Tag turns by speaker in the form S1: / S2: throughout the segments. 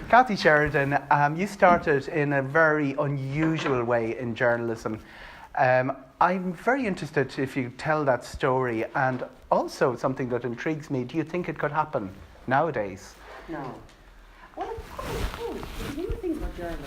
S1: Kathy Sheridan, you started in a very unusual way in journalism. I'm very interested if you tell that story, and also something that intrigues me. Do you think it could happen nowadays?
S2: No. Well, it could. There's new things about journalism.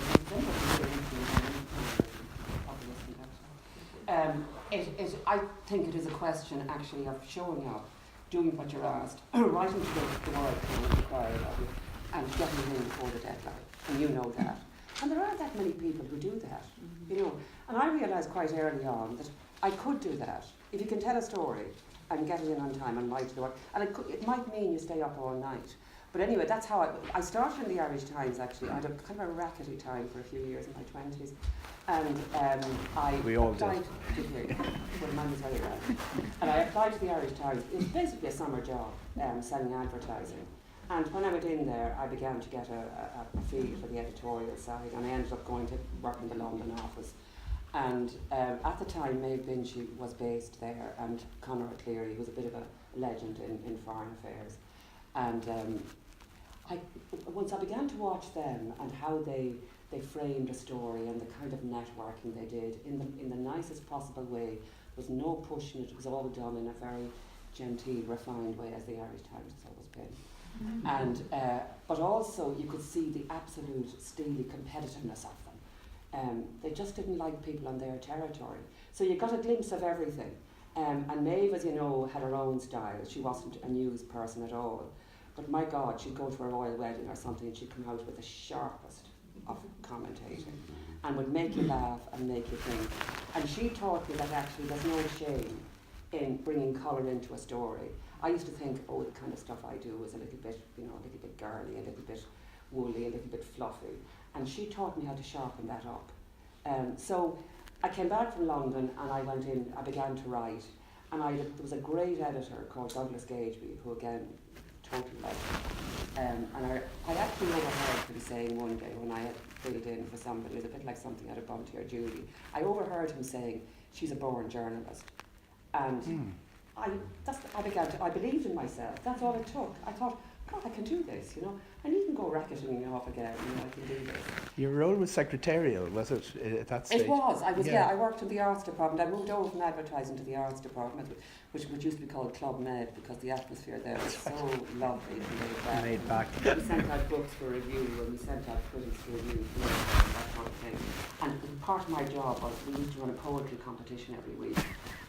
S2: I think it is a question, actually, of showing up, doing what you're asked, writing to the work required of you, and getting it in before the deadline. And you know that. And there aren't that many people who do that, you know. And I realised quite early on that I could do that. If you can tell a story and get it in on time and write to the work, and it might mean you stay up all night. But anyway, that's how I started in the Irish Times, actually. I had a kind of a rackety time for a few years in my 20s. And
S1: we all
S2: applied to well, mine was very bad. And I applied to the Irish Times. It was basically a summer job, selling advertising. And when I went in there, I began to get a feel for the editorial side, and I ended up going to work in the London office. And at the time, Maeve Binchy was based there, and Conor O'Cleary, who was a bit of a legend in foreign affairs. And once I began to watch them and how they framed a story and the kind of networking they did in the nicest possible way, there was no pushing it. It was all done in a very genteel, refined way, as the Irish Times has always been. Mm-hmm. And but also you could see the absolute steely competitiveness of them. They just didn't like people on their territory. So you got a glimpse of everything. And Maeve, as you know, had her own style. She wasn't a news person at all. But my God, she'd go to a royal wedding or something and she'd come out with the sharpest of commentating and would make you laugh and make you think. And she taught me that actually there's no shame in bringing colour into a story. I used to think, oh, the kind of stuff I do is a little bit, you know, a little bit girly, a little bit woolly, a little bit fluffy. And she taught me how to sharpen that up. So I came back from London and I went in, I began to write. And there was a great editor called Douglas Gageby, who again, totally loved it. And I actually overheard him saying one day when I had filled in for somebody, it was a bit like something out of Bunty or Judy, I overheard him saying, she's a born journalist. And I believed in myself. That's all it took. I thought, God, I can do this, you know. I needn't go racketing off again, you know, I can do this.
S1: Your role was secretarial, was it, at that stage?
S2: It was. I worked in the arts department. I moved over from advertising to the arts department, which used to be called Club Med, because the atmosphere there was so lovely and laid back. We sent out books for review, and we sent out critics for review, you know, that kind of thing. And part of my job was we used to run a poetry competition every week.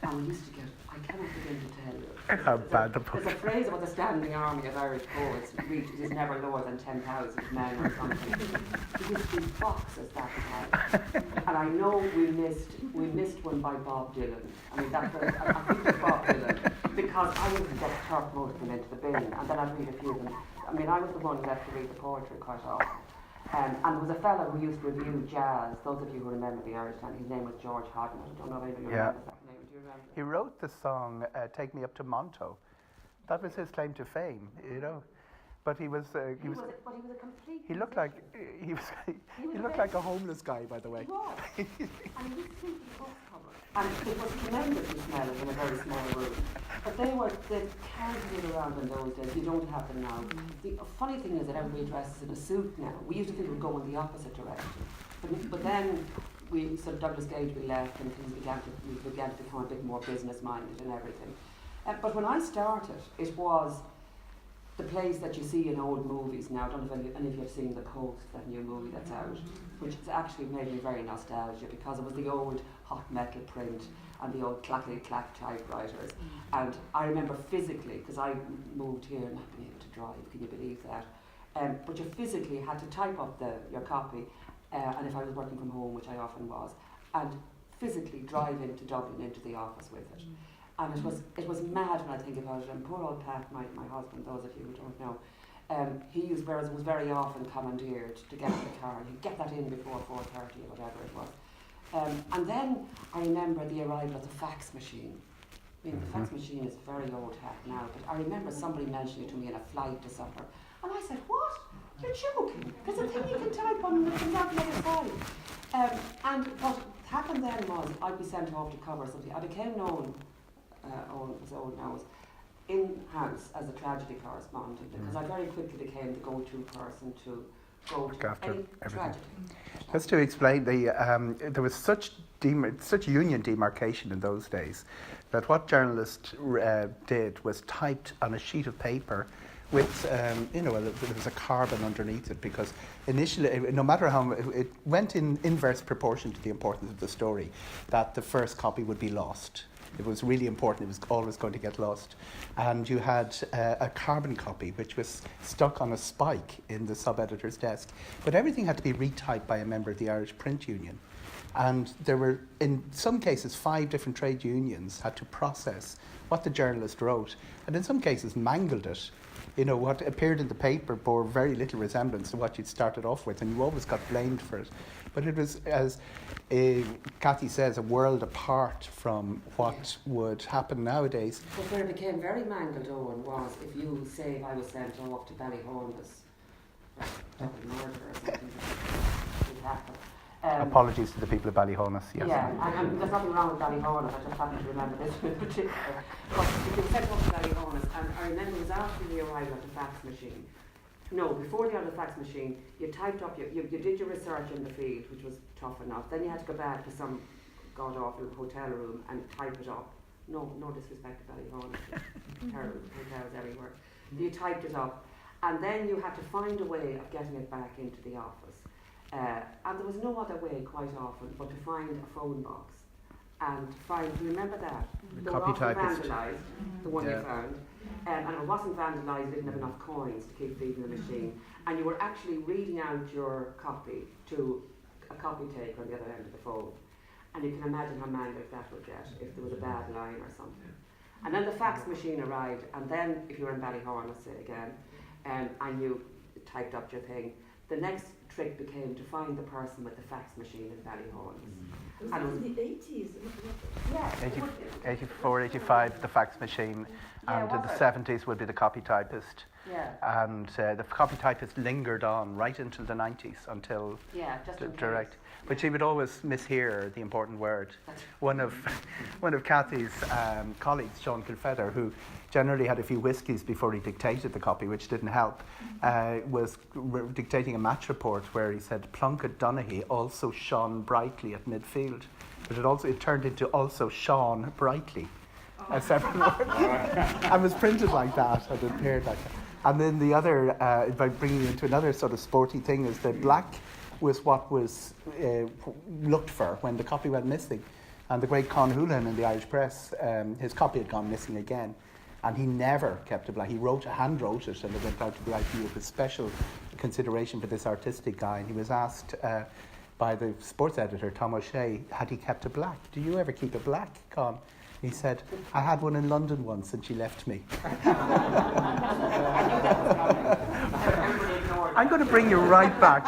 S2: And we used to get, I cannot begin to tell you.
S1: How bad the poetry.
S2: There's a phrase about the standing army of Irish poets, it is never lower than 10,000 men or something. It used to be boxes that high. And I know we missed one by Bob Dylan. I mean, I think it's Bob Dylan, because I used to get top most of them into the bin, and then I'd read a few of them. I mean, I was the one left to read the poetry quite often. And there was a fellow who used to review jazz. Those of you who remember the Irish time, his name was George Hodden. I don't know if anybody remembers that name. Do you remember?
S1: He wrote the song "Take Me Up to Monto." That was his claim to fame, you know. But he was a complete. He looked like he looked like a homeless guy, by the way.
S2: He was. And he was simply book cover. And it was tremendously smelling in a very small room. But they carried it around in those days. You don't have them now. The funny thing is that everybody dresses in a suit now. We used to think we'd go in the opposite direction. But then Douglas Gageby left, and things began to become a bit more business-minded and everything. But when I started, it was the place that you see in old movies now. I don't know if any of you have seen The Coast, that new movie that's out, which has actually made me very nostalgic, because it was the old hot metal print and the old clackety-clack typewriters. And I remember physically, because I moved here not being able to drive, can you believe that? But you physically had to type up your copy, and if I was working from home, which I often was, and physically drive into Dublin, into the office with it. And it was mad when I think about it. And poor old Pat, my husband, those of you who don't know, he was very often commandeered to get in the car. He'd get that in before 4:30 or whatever it was. And then I remember the arrival of the fax machine. I mean, the fax machine is very old hat now, but I remember somebody mentioning it to me in a flight to somewhere. And I said, what? You're joking. There's a thing you can type on that comes out the other side. And what happened then was I'd be sent off to cover something. I became known, as Owen knows, in-house as a tragedy correspondent, because I very quickly became the go-to person to go
S1: Look
S2: to
S1: after
S2: any
S1: everything.
S2: tragedy.
S1: Just to explain, there was such union demarcation in those days that what journalists did was typed on a sheet of paper with, there was a carbon underneath it, because initially, no matter how, it went in inverse proportion to the importance of the story, that the first copy would be lost. It was really important, it was always going to get lost. And you had a carbon copy which was stuck on a spike in the sub-editor's desk. But everything had to be retyped by a member of the Irish Print Union. And there were, in some cases, 5 different trade unions had to process what the journalist wrote, and in some cases mangled it. What appeared in the paper bore very little resemblance to what you'd started off with, and you always got blamed for it. But it was, as Cathy says, a world apart from what would happen nowadays.
S2: But where it became very mangled, Owen, was if you say I was sent off to Ballyhonus, double murder or something, it happened.
S1: Apologies to the people of Ballyhonus, yes.
S2: Yeah, and there's nothing wrong with Ballyhonus, I just happen to remember this in particular. But if you sent off to Ballyhonus, and I remember it was after the arrival of the fax machine. No, before the fax machine, you typed up, you did your research in the field, which was tough enough. Then you had to go back to some god-awful hotel room and type it up. No disrespect to Ballyhonus, terrible hotels everywhere. You typed it up, and then you had to find a way of getting it back into the office. And there was no other way, quite often, but to find a phone box. And to find, do you remember that?
S1: The
S2: they were
S1: copy
S2: often
S1: typist.
S2: vandalised, the one you found. And if it wasn't vandalised, you didn't have enough coins to keep feeding the machine. And you were actually reading out your copy to a copy taker on the other end of the phone. And you can imagine how mangled that would get if there was a bad line or something. And then the fax machine arrived, and then if you were in Ballyhonus, say again, and you typed up your thing, the next trick became to find the person with the fax machine in Ballyhonus.
S3: And it was in the 80s.
S2: Yeah.
S1: 84, 85, the fax machine,
S2: Yeah,
S1: and in the
S2: was it?
S1: 70s would be the copy typist.
S2: Yeah.
S1: And the copy typist lingered on right into the 90s until
S2: Yeah, just in
S1: direct.
S2: case.
S1: But she would always mishear the important word.
S2: That's
S1: One of Cathy's colleagues, Sean Kilfeather, who generally had a few whiskies before he dictated the copy, which didn't help, was dictating a match report where he said Plunkett Donaghy also shone brightly at midfield. But it turned into also Sean brightly. A separate word. And was printed like that, and it appeared like that. And then the other, by bringing you into another sort of sporty thing, is that black was what was looked for when the copy went missing. And the great Con Houlihan in the Irish press, his copy had gone missing again. And he never kept it black. He hand wrote it, and it went out to the IPU with special consideration for this artistic guy. And he was asked by the sports editor, Tom O'Shea, had he kept it black? Do you ever keep it black, Con? He said, I had one in London once and she left me. I'm going to bring you right back.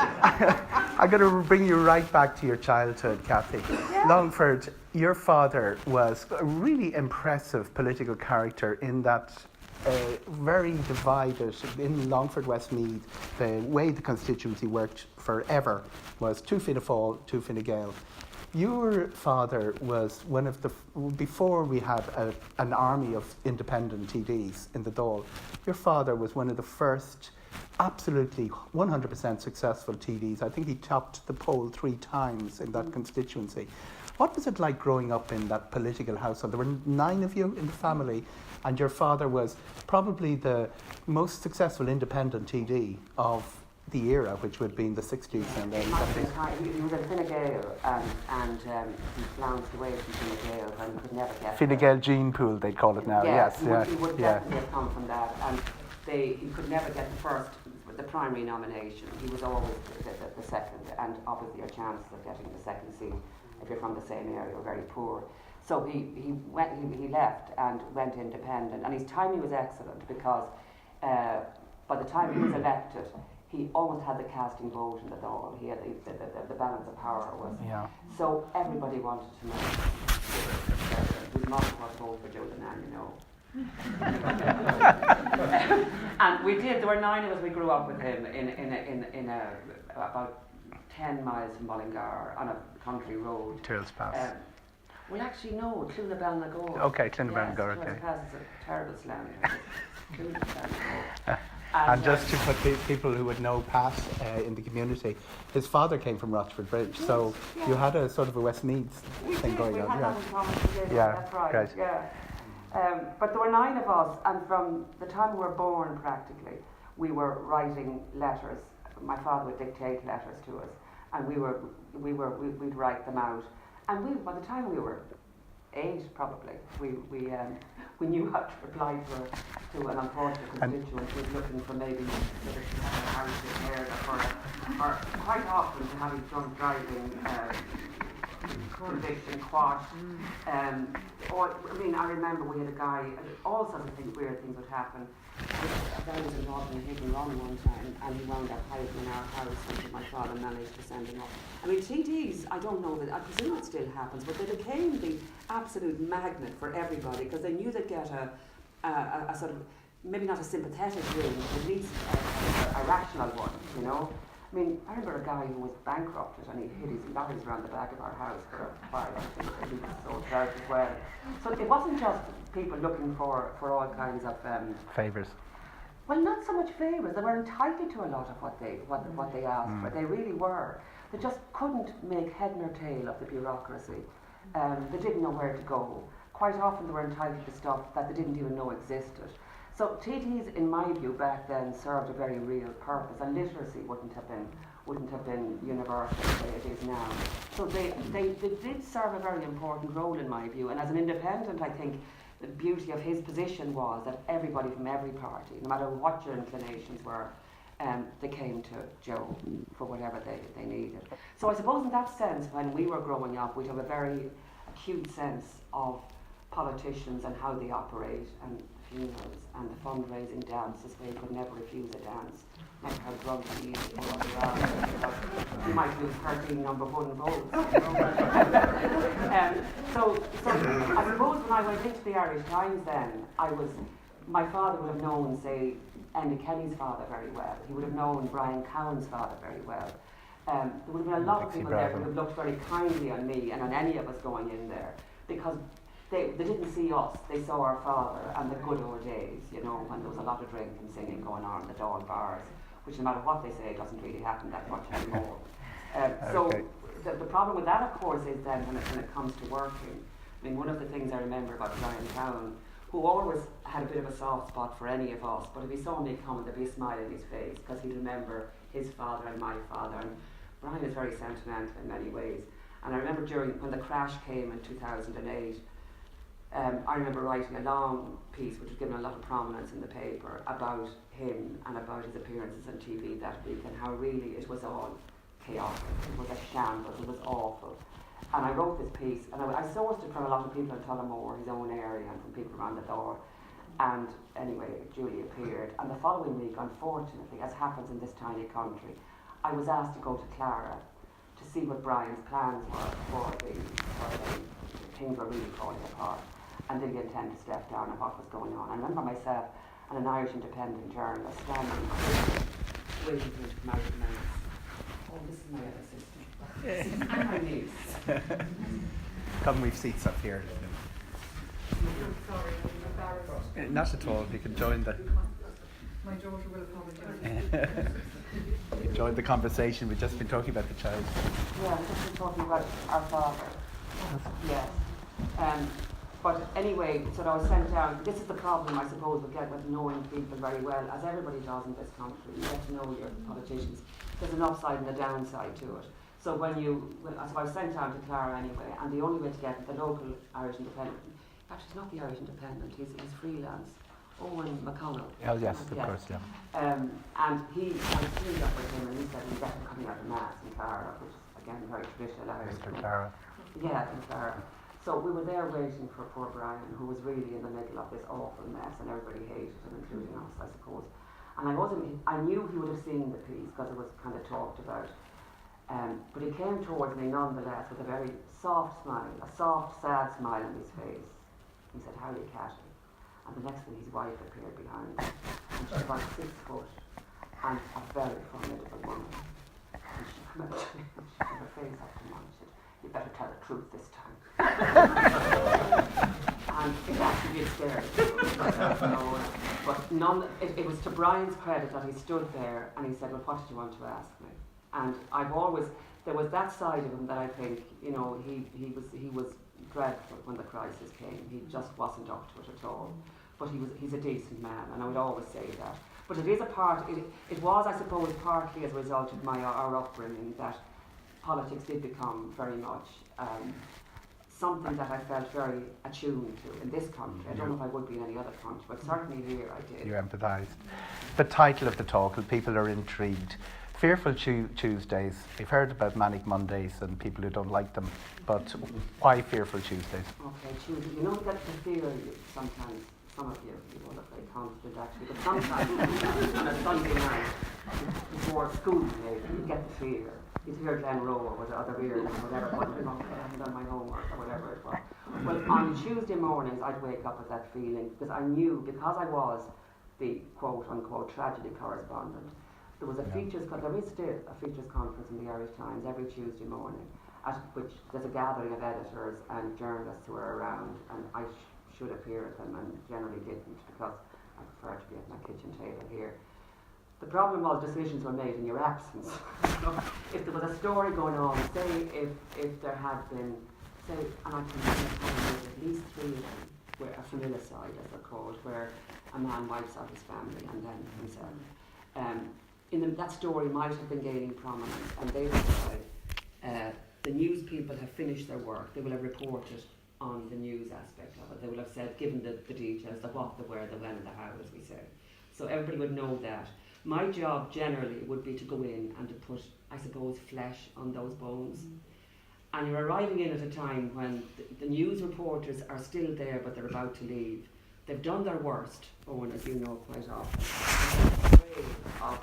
S1: I'm going to bring you right back to your childhood, Cathy. Yeah. Longford, your father was a really impressive political character in that very divided, in Longford Westmeath, the way the constituency worked forever was two Fianna Fáil, two Fine Gael. Your father was one of the, before we had an army of independent TDs in the Dáil, your father was one of the first absolutely 100% successful TDs. I think he topped the poll 3 times in that constituency. What was it like growing up in that political household? There were 9 of you in the family, and your father was probably the most successful independent TD of the era, which would be in the 60s and early 70s.
S2: He was a Fine Gael, and he flounced away from Fine Gael and could never get
S1: Fine Gael gene pool, they call it now.
S2: Yeah,
S1: Yes,
S2: he would definitely have come from that, and he could never get the primary nomination. He was always the second, and obviously your chances of getting the second seat, if you're from the same area, were very poor. So he left and went independent, and his timing was excellent because by the time he was elected, he almost had the casting vote in the Dáil. He had the balance of power was.
S1: Yeah.
S2: So everybody wanted to know whose mother was vote for Joe the Man, you know. And we did. There were 9 of us. We grew up with him in about 10 miles from Mullingar on a country road.
S1: Turles Pass.
S2: Well, actually, no, Clonabel-na-Gore.
S1: Okay, Clonabel-na-Gore,
S2: yes,
S1: okay.
S2: Pass is a terrible slang. Clonabel-na-Gore.
S1: And just to put people who would know Pat in the community, his father came from Rochford Bridge, so you had a sort of a Westmeads thing going on.
S2: We had that in common together, that's right.
S1: Great.
S2: Yeah. But there were 9 of us, and from the time we were born, practically, we were writing letters. My father would dictate letters to us, and we'd write them out. And by the time we were 8, probably, we knew how to reply to an unfortunate constituent who was looking for maybe whether she had a house repaired or quite often to have his drunk driving conviction quashed. I remember we had a guy, all sorts of weird things would happen. A guy was involved in a hit and run one time, and he wound up hiding in our house until my father managed to send him up. I mean, TDs, I don't know, I presume it still happens, but they became the absolute magnet for everybody because they knew they'd get a sort of, maybe not a sympathetic ring, but at least a rational one, you know. I mean, I remember a guy who was bankrupted and he hid his lorries around the back of our house for a while. I think he was sold out as well. So it wasn't just people looking for all kinds of
S1: favours.
S2: Well, not so much favours. They were entitled to a lot of what they asked for. They really were. They just couldn't make head nor tail of the bureaucracy. They didn't know where to go. Quite often they were entitled to stuff that they didn't even know existed. So TTs, in my view, back then served a very real purpose, and literacy wouldn't have been universal the way it is now. So they did serve a very important role in my view. And as an independent, I think the beauty of his position was that everybody from every party, no matter what your inclinations were, they came to Joe for whatever they needed. So I suppose in that sense, when we were growing up, we'd have a very acute sense of politicians and how they operate, and funerals and the fundraising dances where you could never refuse a dance, no matter how drunk he is or what you are. You might lose 13 number 1 votes. So I suppose when I went into the Irish Times then, my father would have known, say, Andy Kelly's father very well. He would have known Brian Cowan's father very well. There would have been a lot of people there who would have looked very kindly on me and on any of us going in there, because they didn't see us, they saw our father and the good old days, you know, when there was a lot of drink and singing going on in the Dawn bars, which no matter what they say doesn't really happen that much anymore. So the problem with that, of course, is then when it comes to working. I mean, one of the things I remember about Brian Cowan, who always had a bit of a soft spot for any of us, but if he saw me coming, there'd be a smile in his face because he'd remember his father and my father. And Brian is very sentimental in many ways. And I remember when the crash came in 2008, I remember writing a long piece which was given a lot of prominence in the paper about him and about his appearances on TV that week and how really it was all chaotic. It was a shambles, it was awful. And I wrote this piece, and I sourced it from a lot of people in Tullamore, his own area, and from people around the door. And anyway, Julie appeared. And the following week, unfortunately, as happens in this tiny country, I was asked to go to Clara to see what Brian's plans were for the things were really falling apart. And did he intend to step down and what was going on? I remember myself and an Irish independent journalist standing waiting for him to come out of the mass. Oh, this is my other sister. This is my niece.
S1: Come, we've seats up here.
S3: I'm sorry, I'm embarrassed.
S1: Not at all, you can join the...
S3: My daughter will apologise.
S1: You joined the conversation, we've just been talking about the child.
S2: Yeah, we've just been talking about our father. Yes. But anyway, so I was sent down. This is the problem, I suppose, we get with knowing people very well, as everybody does in this country. You get to know your politicians. There's an upside and a downside to it. So so I was sent down to Clara anyway, and the only way to get the local Irish Independent, actually it's not the Irish Independent, he's freelance, Owen McConnell.
S1: Oh yes, of course, yeah.
S2: And I was teamed up with him, and he said we get him coming out of Mass in Clara, which is again very traditional Irish.
S1: Mr. Clara. Yeah,
S2: in Clara. So we were there waiting for poor Brian, who was really in the middle of this awful mess, and everybody hated him, including us, I suppose. And I knew he would have seen the piece because it was kind of talked about. But he came towards me nonetheless with a very soft smile, a soft, sad smile on his face. He said, "How are you, Cathy?" And the next thing, his wife appeared behind him. And she's about 6 foot and a very formidable woman. And she came up to me and she put her face up to mine and said, "You better tell the truth this time." And it actually did scare me. But it was to Brian's credit that he stood there and he said, well, what did you want to ask me? And there was that side of him that I think, he was dreadful when the crisis came. He just wasn't up to it at all. But he's a decent man, and I would always say that. But it is it was, I suppose, partly as a result of our upbringing that politics did become very much something that I felt very attuned to in this country. I don't know if I would be in any other country, but certainly here I did.
S1: You empathised. The title of the talk, and people are intrigued. Fearful Tuesdays. We've heard about Manic Mondays and people who don't like them, but why Fearful Tuesdays?
S2: Okay, Tuesday. You know that the fear sometimes, some of you all look very confident actually, but sometimes on a Sunday night before school maybe, you get the fear. You'd hear Glen Rowe or the other ears or whatever, but I haven't done my homework or whatever it was. Well, on Tuesday mornings I'd wake up with that feeling because I knew, because I was the quote unquote tragedy correspondent, there was there is still a features conference in the Irish Times every Tuesday morning at which there's a gathering of editors and journalists who are around, and I should appear at them and generally didn't because I prefer to be at my kitchen table here. The problem was decisions were made in your absence. So if there was a story going on, say if there had been, say, and I can remember at least 3 of them, where a familicide, as they're called, where a man wipes out his family and then himself. That story might have been gaining prominence, and they would say, the news people have finished their work, they will have reported on the news aspect of it. They will have said, given the details, the what, the where, the when, and the how, as we say. So everybody would know that. My job generally would be to go in and to put, I suppose, flesh on those bones. And you're arriving in at a time when the news reporters are still there, but they're about to leave. They've done their worst, Owen, as you know quite often. There's a wave of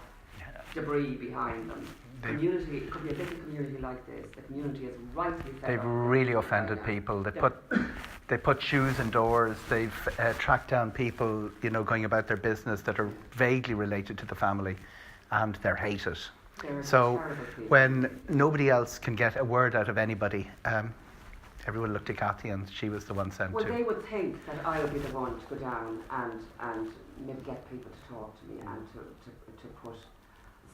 S2: debris behind them. Community, it could be a little community like this. The community is rightly fed
S1: They've
S2: up.
S1: really offended people. They put shoes indoors. They've tracked down people, going about their business that are vaguely related to the family, and they're hated. So when nobody else can get a word out of anybody, everyone looked at Kathy, and she was the one sent to.
S2: Well, they would think that I would be the one to go down and maybe get people to talk to me and to put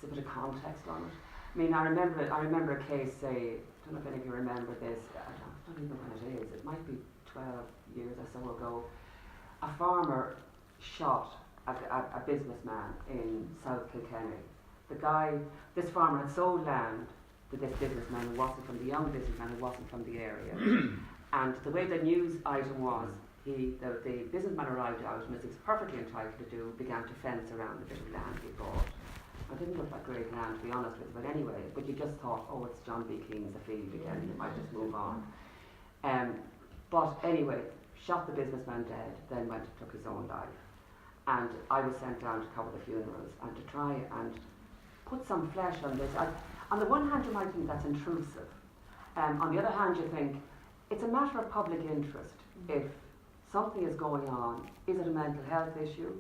S2: a bit of context on it. I mean, I remember a case, say, I don't know if any of you remember this, I don't even know when it is, it might be 12 years or so ago. A farmer shot a businessman in South Kilkenny. This farmer had sold land to this businessman who wasn't from the young businessman who wasn't from the area. And the way the news item was, the businessman arrived out, and as he was perfectly entitled to do, began to fence around the bit of land he bought. It didn't look like great land, to be honest with you, but anyway, but you just thought, oh, it's John B. Keane's The Field again, you might just move on. But anyway, shot the businessman dead, then went and took his own life. And I was sent down to cover the funerals and to try and put some flesh on this. On the one hand, you might think that's intrusive. On the other hand, you think it's a matter of public interest. If something is going on, is it a mental health issue?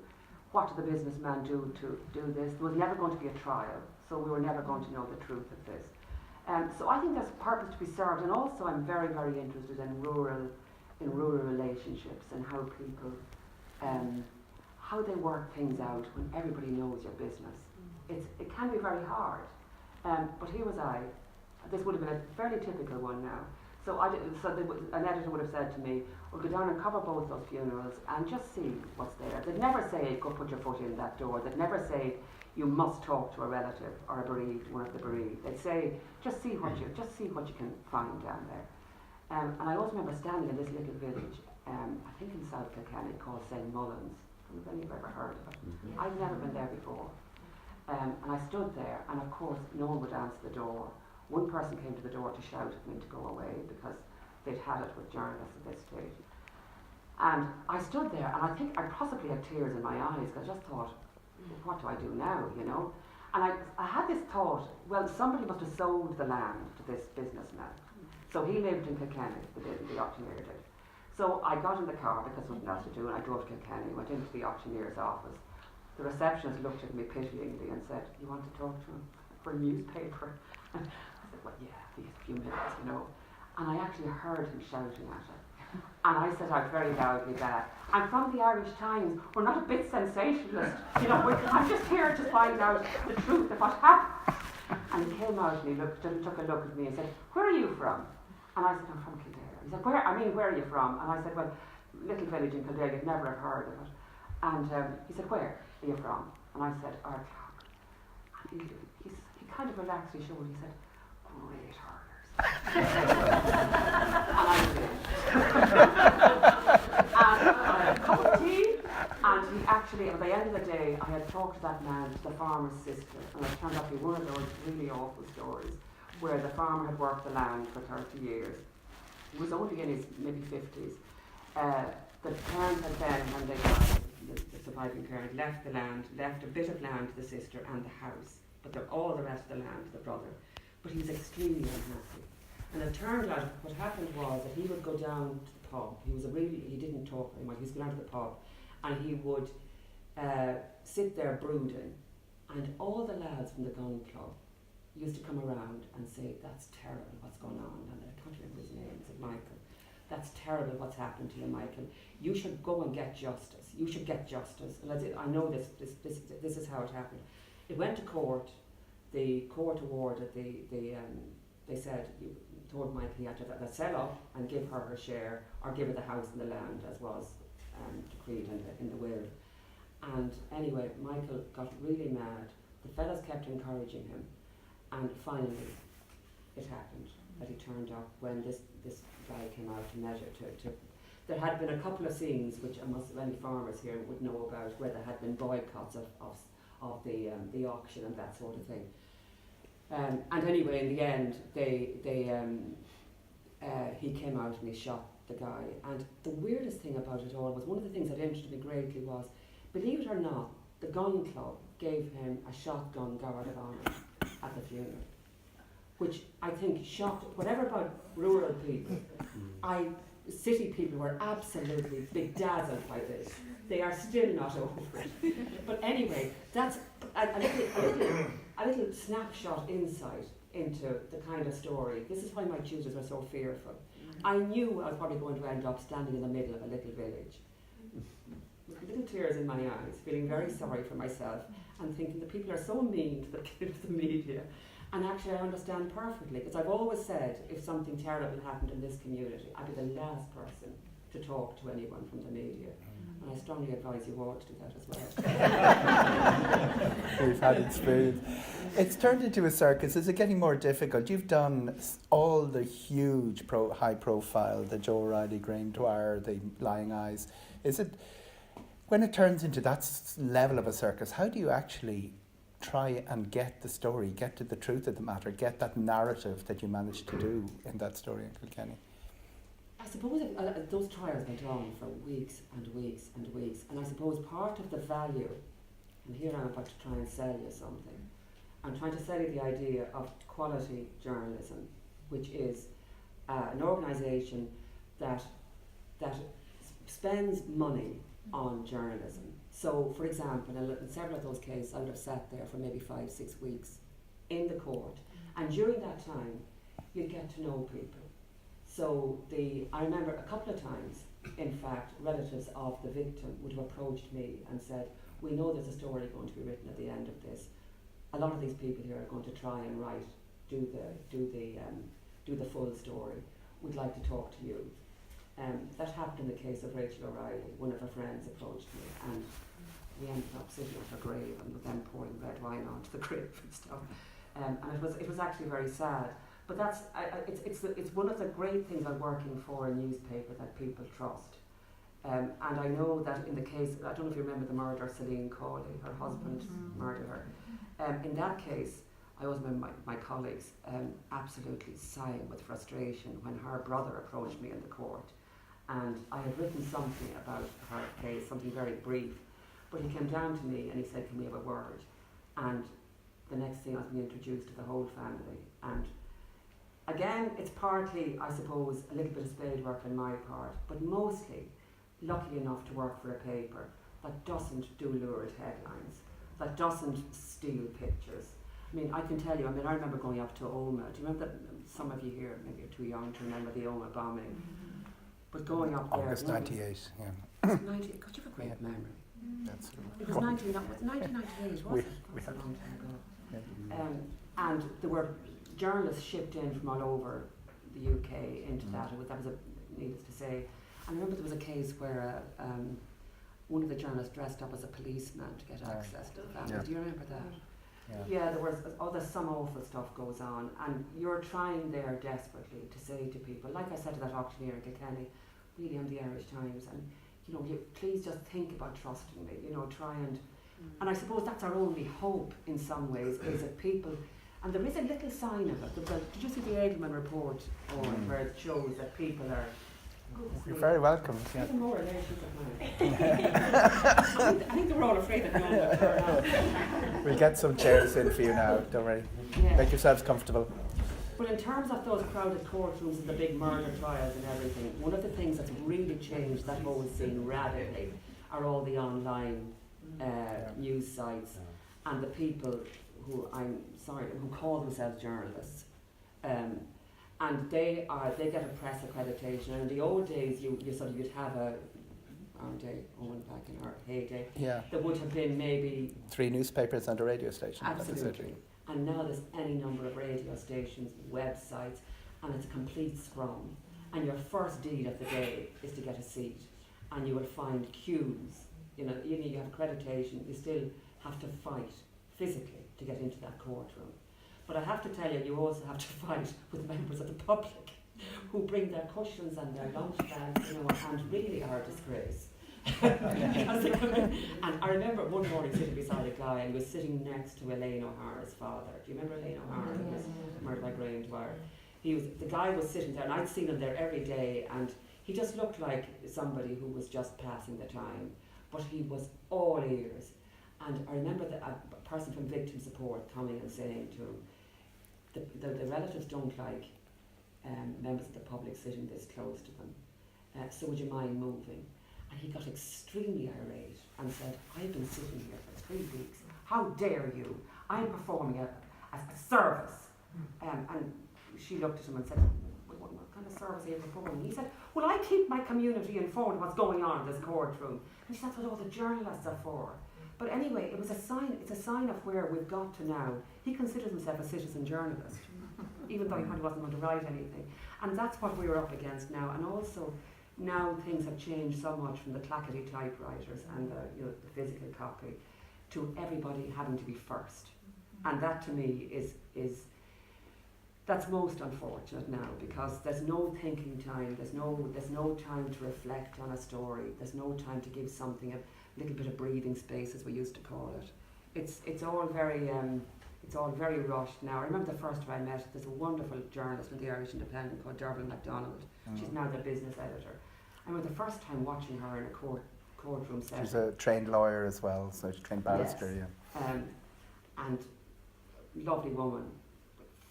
S2: What did the businessman do to do this? There was never going to be a trial, so we were never going to know the truth of this. So I think there's purpose to be served, and also I'm very, very interested in rural relationships and how people, how they work things out when everybody knows your business. It can be very hard, but here was I. This would have been a fairly typical one now. So an editor would have said to me, "Well, go down and cover both those funerals and just see what's there." They'd never say, "Go put your foot in that door." They'd never say, "You must talk to a relative or a bereaved, one of the bereaved." They'd say, "Just see what you can find down there." And I also remember standing in this little village, I think in South Kilkenny, called St. Mullins. I don't know if any of you have ever heard of it. Mm-hmm. I'd never been there before. And I stood there, and of course, no one would answer the door. One person came to the door to shout at me to go away because they'd had it with journalists at this stage. And I stood there, and I think I possibly had tears in my eyes because I just thought, what do I do now, And I had this thought, well, somebody must have sold the land to this businessman. So he lived in Kilkenny, the auctioneer did. So I got in the car because there was nothing else to do, and I drove to Kilkenny, went into the auctioneer's office. The receptionist looked at me pityingly and said, "You want to talk to him for a newspaper?" I said, "Well, yeah, a few minutes, And I actually heard him shouting at her, And I said out very loudly that I'm from the Irish Times. We're not a bit sensationalist. You know, I'm just here to find out the truth of what happened. And he came out and he took a look at me and said, where are you from? And I said, I'm from Kildare. He said, where are you from? And I said, well, little village in Kildare, you'd never have heard of it. And he said, where are you from? And I said, Ardclough. And he kind of relaxed his shoulder. He said, great hurlers. And I did. And I had a cup of tea. And he actually, at the end of the day, I had talked to that man, to the farmer's sister. And it turned out to be one of those really awful stories where the farmer had worked the land for 30 years. He was only in his maybe 50s. The parents had then, when they died, the surviving parent, left the land, left a bit of land to the sister and the house, but all the rest of the land to the brother. But he was extremely unhappy. And it turned out what happened was that he would go down to the pub. He didn't talk very much. He was going down to the pub and he would sit there brooding. And all the lads from the gun club used to come around and say, that's terrible what's going on. And I can't remember his name, it's Michael. That's terrible what's happened to you, Michael. You should go and get justice. You should get justice. And I know this is how it happened. It went to court. The court awarded they said, told Michael he had to sell up and give her her share or give her the house and the land as was decreed in the will. And anyway, Michael got really mad. The fellas kept encouraging him. And finally, it happened that he turned up when this guy came out to measure to there had been a couple of scenes which any farmers here would know about where there had been boycotts of the auction and that sort of thing. And anyway, in the end, he came out and he shot the guy. And the weirdest thing about it all was, one of the things that interested me greatly was, believe it or not, the gun club gave him a shotgun guard of honour at the funeral, which I think shocked, whatever about rural people, city people were absolutely bedazzled by this. They are still not over it. But anyway, that's a little snapshot insight into the kind of story. This is why my tutors were so fearful. I knew I was probably going to end up standing in the middle of a little village with little tears in my eyes, feeling very sorry for myself and thinking the people are so mean to the media. And actually I understand perfectly, because I've always said if something terrible happened in this community, I'd be the last person to talk to anyone from the media. And I strongly advise you all to do that as well.
S1: We've had experience. It's turned into a circus. Is it getting more difficult? You've done all the huge high profile, the Joe O'Reilly, Grain Dwyer, the Lying Eyes. Is it, when it turns into that level of a circus, how do you actually try and get the story, get to the truth of the matter, get that narrative that you managed to do in that story in Kilkenny?
S2: I suppose those trials went on for weeks and weeks and weeks, and I suppose part of the value, and here I'm about to try and sell you something, I'm trying to sell you the idea of quality journalism, which is an organisation that spends money on journalism. So, for example, in several of those cases, I would have sat there for maybe 5-6 weeks in the court, and during that time, you'd get to know people. So, I remember a couple of times, in fact, relatives of the victim would have approached me and said, we know there's a story going to be written at the end of this. A lot of these people here are going to try and do the full story. We'd like to talk to you. That happened in the case of Rachel O'Reilly. One of her friends approached me, and we ended up sitting at her grave and with them pouring red wine onto the grave and stuff. And it was actually very sad. But it's one of the great things about working for a newspaper that people trust. And I know that in the case, I don't know if you remember the murder of Celine Cawley, her husband murdered her. In that case, I always remember my colleagues absolutely sighing with frustration when her brother approached me in the court. And I had written something about her case, something very brief, but he came down to me and he said, can we have a word? And the next thing I was being introduced to the whole family. And again, it's partly, I suppose, a little bit of spade work on my part, but mostly lucky enough to work for a paper that doesn't do lurid headlines, that doesn't steal pictures. I mean, I can tell you, I remember going up to Omagh. Do you remember that? Some of you here, maybe you're too young to remember the Omagh bombing. But going up there...
S4: August 98, yeah.
S2: 98, God, you have a great memory.
S4: That's
S2: It was 1998, wasn't it? That's a long time ago. And there were journalists shipped in from all over the UK into that. That was needless to say. I remember there was a case where one of the journalists dressed up as a policeman to get access to the family.
S4: Yeah.
S2: Do you remember that?
S4: Yeah.
S2: There was some awful stuff goes on, and you're trying there desperately to say to people, like I said to that auctioneer in Kilkenny, really on the Irish Times, and you please just think about trusting me. Try and I suppose that's our only hope in some ways is that people, and there is a little sign of it. Did you see the Eoghan report, where it shows that people are?
S4: You're very welcome. Yeah.
S2: Even more relations of mine. I think they were all afraid of me.
S4: We'll get some chairs in for you now, don't worry.
S2: Yeah.
S4: Make yourselves comfortable.
S2: But in terms of those crowded courtrooms and the big murder trials and everything, one of the things that's really changed that whole scene radically are all the online news sites and the people who call themselves journalists. And they get a press accreditation. And in the old days, you'd have aren't they, Owen, back in our heyday, there would have been maybe
S4: 3 newspapers and a radio station.
S2: Absolutely. And now there's any number of radio stations, websites, and it's a complete scrum. And your first deed of the day is to get a seat. And you will find queues. Even if you have accreditation, you still have to fight physically to get into that courtroom. But I have to tell you, you also have to fight with members of the public who bring their cushions and their lunch bags, and really are a disgrace. Because they come in, and I remember one morning sitting beside a guy, and he was sitting next to Elaine O'Hara's father. Do you remember Elaine O'Hara? Who was murdered by Graham Dwyer. The guy was sitting there, and I'd seen him there every day, and he just looked like somebody who was just passing the time, but he was all ears. And I remember a person from victim support coming and saying to him, the relatives don't like members of the public sitting this close to them, so would you mind moving? And he got extremely irate and said, I've been sitting here for 3 weeks, how dare you? I'm performing a service. And she looked at him and said, what kind of service are you performing? He said, well, I keep my community informed of what's going on in this courtroom. And she said, that's what all the journalists are for. But anyway, it's a sign of where we've got to now. He considers himself a citizen journalist, even though he probably wasn't going to write anything. And that's what we're up against now. And also, now things have changed so much from the clackety typewriters and the physical copy to everybody having to be first. And that to me that's most unfortunate now, because there's no thinking time, there's no time to reflect on a story, there's no time to give something a little bit of breathing space, as we used to call it. It's all very rushed now. I remember the first time I met, there's a wonderful journalist in the Irish Independent called Dervin MacDonald. She's now the business editor. I remember the first time watching her in a courtroom setting.
S4: She's a trained lawyer as well, so she's trained barrister,
S2: yes. And lovely woman,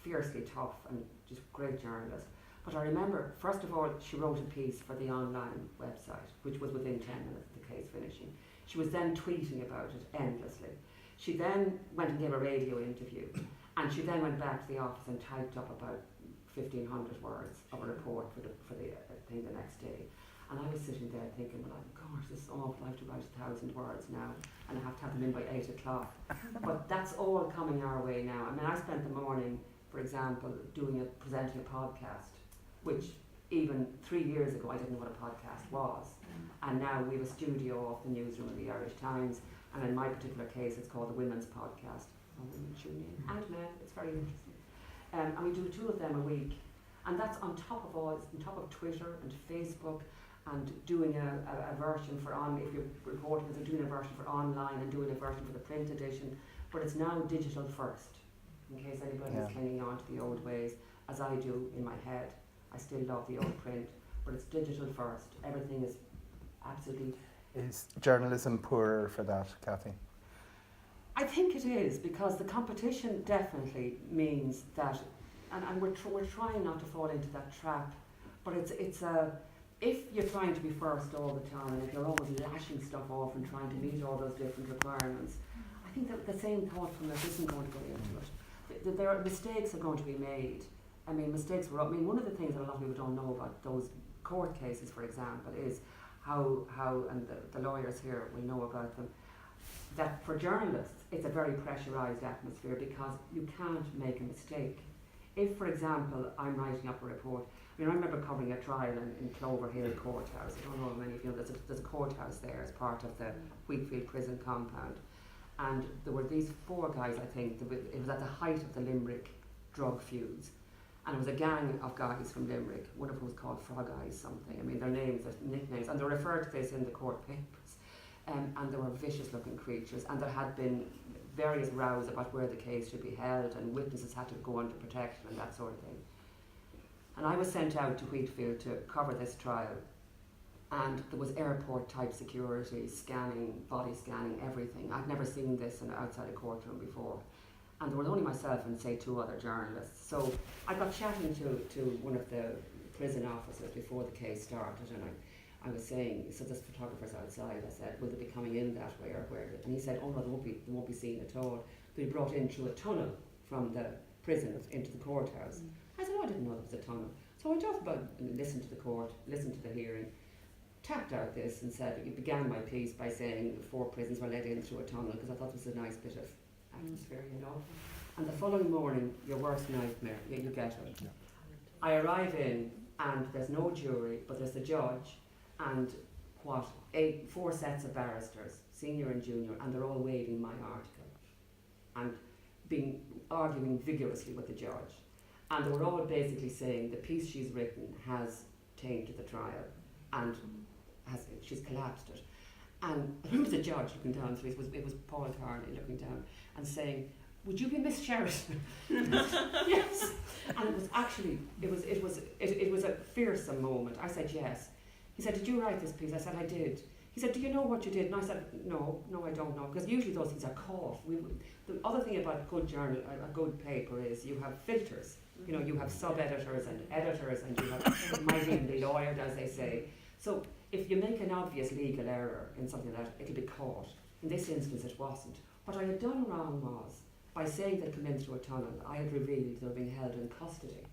S2: fiercely tough and just great journalist. But I remember, first of all, she wrote a piece for the online website, which was within 10 minutes of the case finishing. She was then tweeting about it endlessly. She then went and gave a radio interview, and she then went back to the office and typed up about 1,500 words of a report for the thing the next day. And I was sitting there thinking, well, gosh, this is awful, I have to write 1,000 words now, and I have to have them in by 8 o'clock. But that's all coming our way now. I mean, I spent the morning, for example, presenting a podcast, which even 3 years ago I didn't know what a podcast was. And now we have a studio off the newsroom of the Irish Times, and in my particular case it's called the Women's Podcast. Women tune in, and men, it's very interesting. And we do 2 of them a week, and that's on top of Twitter and Facebook, and doing a version for if you're reporting, they're doing a version for online and doing a version for the print edition, but it's now digital first, in case anybody is clinging on to the old ways, as I do in my head. I still love the old print, but it's digital first. Everything is absolutely...
S4: Is journalism poorer for that, Kathy?
S2: I think it is, because the competition definitely means that, and we're trying not to fall into that trap, but if you're trying to be first all the time, and if you're always lashing stuff off and trying to meet all those different requirements, I think that the same thoughtfulness isn't going to go into it. Mistakes are going to be made, I mean, mistakes were. I mean, one of the things that a lot of people don't know about those court cases, for example, is how and the lawyers here will know about them, that for journalists it's a very pressurised atmosphere because you can't make a mistake. If, for example, I'm writing up a report, I mean, I remember covering a trial in Clover Hill Courthouse. I don't know how many of you know, there's a courthouse there as part of the Wheatfield prison compound. And there were these 4 guys, I think, it was at the height of the Limerick drug feuds. And it was a gang of guys from Limerick, one of whom was called Frog Eyes something. I mean, their names, their nicknames, and they referred to this in the court papers. And they were vicious looking creatures, and there had been various rows about where the case should be held, and witnesses had to go under protection and that sort of thing. And I was sent out to Wheatfield to cover this trial, and there was airport type security, scanning, body scanning, everything. I'd never seen this outside a courtroom before. And there was only myself and say 2 other journalists. So I got chatting to one of the prison officers before the case started, and I was saying, so there's photographers outside. I said, will they be coming in that way or where? And he said, oh no, they won't be seen at all. They'll be brought in through a tunnel from the prison into the courthouse. I said, oh, I didn't know there was a tunnel. So I went off about and listened to the court, listened to the hearing, tapped out this and said, it began my piece by saying 4 prisons were let in through a tunnel because I thought it was a nice bit of atmosphere, you know. And the following morning, your worst nightmare, you get it. Yeah. I arrive in and there's no jury, but there's the judge and 4 sets of barristers, senior and junior, and they're all waving my article and arguing vigorously with the judge. And they were all basically saying the piece she's written has tainted the trial and she's collapsed it. And I remember the judge looking down through it was Paul Carney looking down and saying, would you be Miss Sheridan? Yes. And it was actually, it was a fearsome moment. I said yes. He said, did you write this piece? I said, I did. He said, do you know what you did? And I said, no, I don't know. Because usually those things are caught. The other thing about a good paper is you have filters. You know, you have sub-editors and editors, and you have might even be lawyered, as they say. So if you make an obvious legal error in something like that, it'll be caught. In this instance, it wasn't. What I had done wrong was, by saying they'd come in through a tunnel, I had revealed they were being held in custody.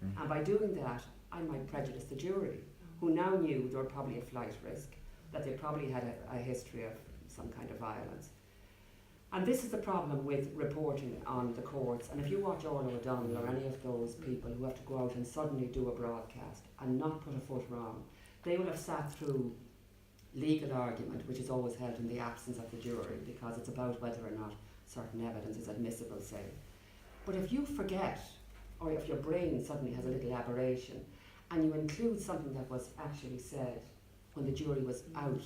S2: Mm-hmm. And by doing that, I might prejudice the jury, who now knew they were probably a flight risk, that they probably had a history of some kind of violence. And this is the problem with reporting on the courts. And if you watch Orla O'Donnell or any of those people who have to go out and suddenly do a broadcast and not put a foot wrong, they will have sat through legal argument, which is always held in the absence of the jury, because it's about whether or not certain evidence is admissible, say. But if you forget, or if your brain suddenly has a little aberration, and you include something that was actually said when the jury was out,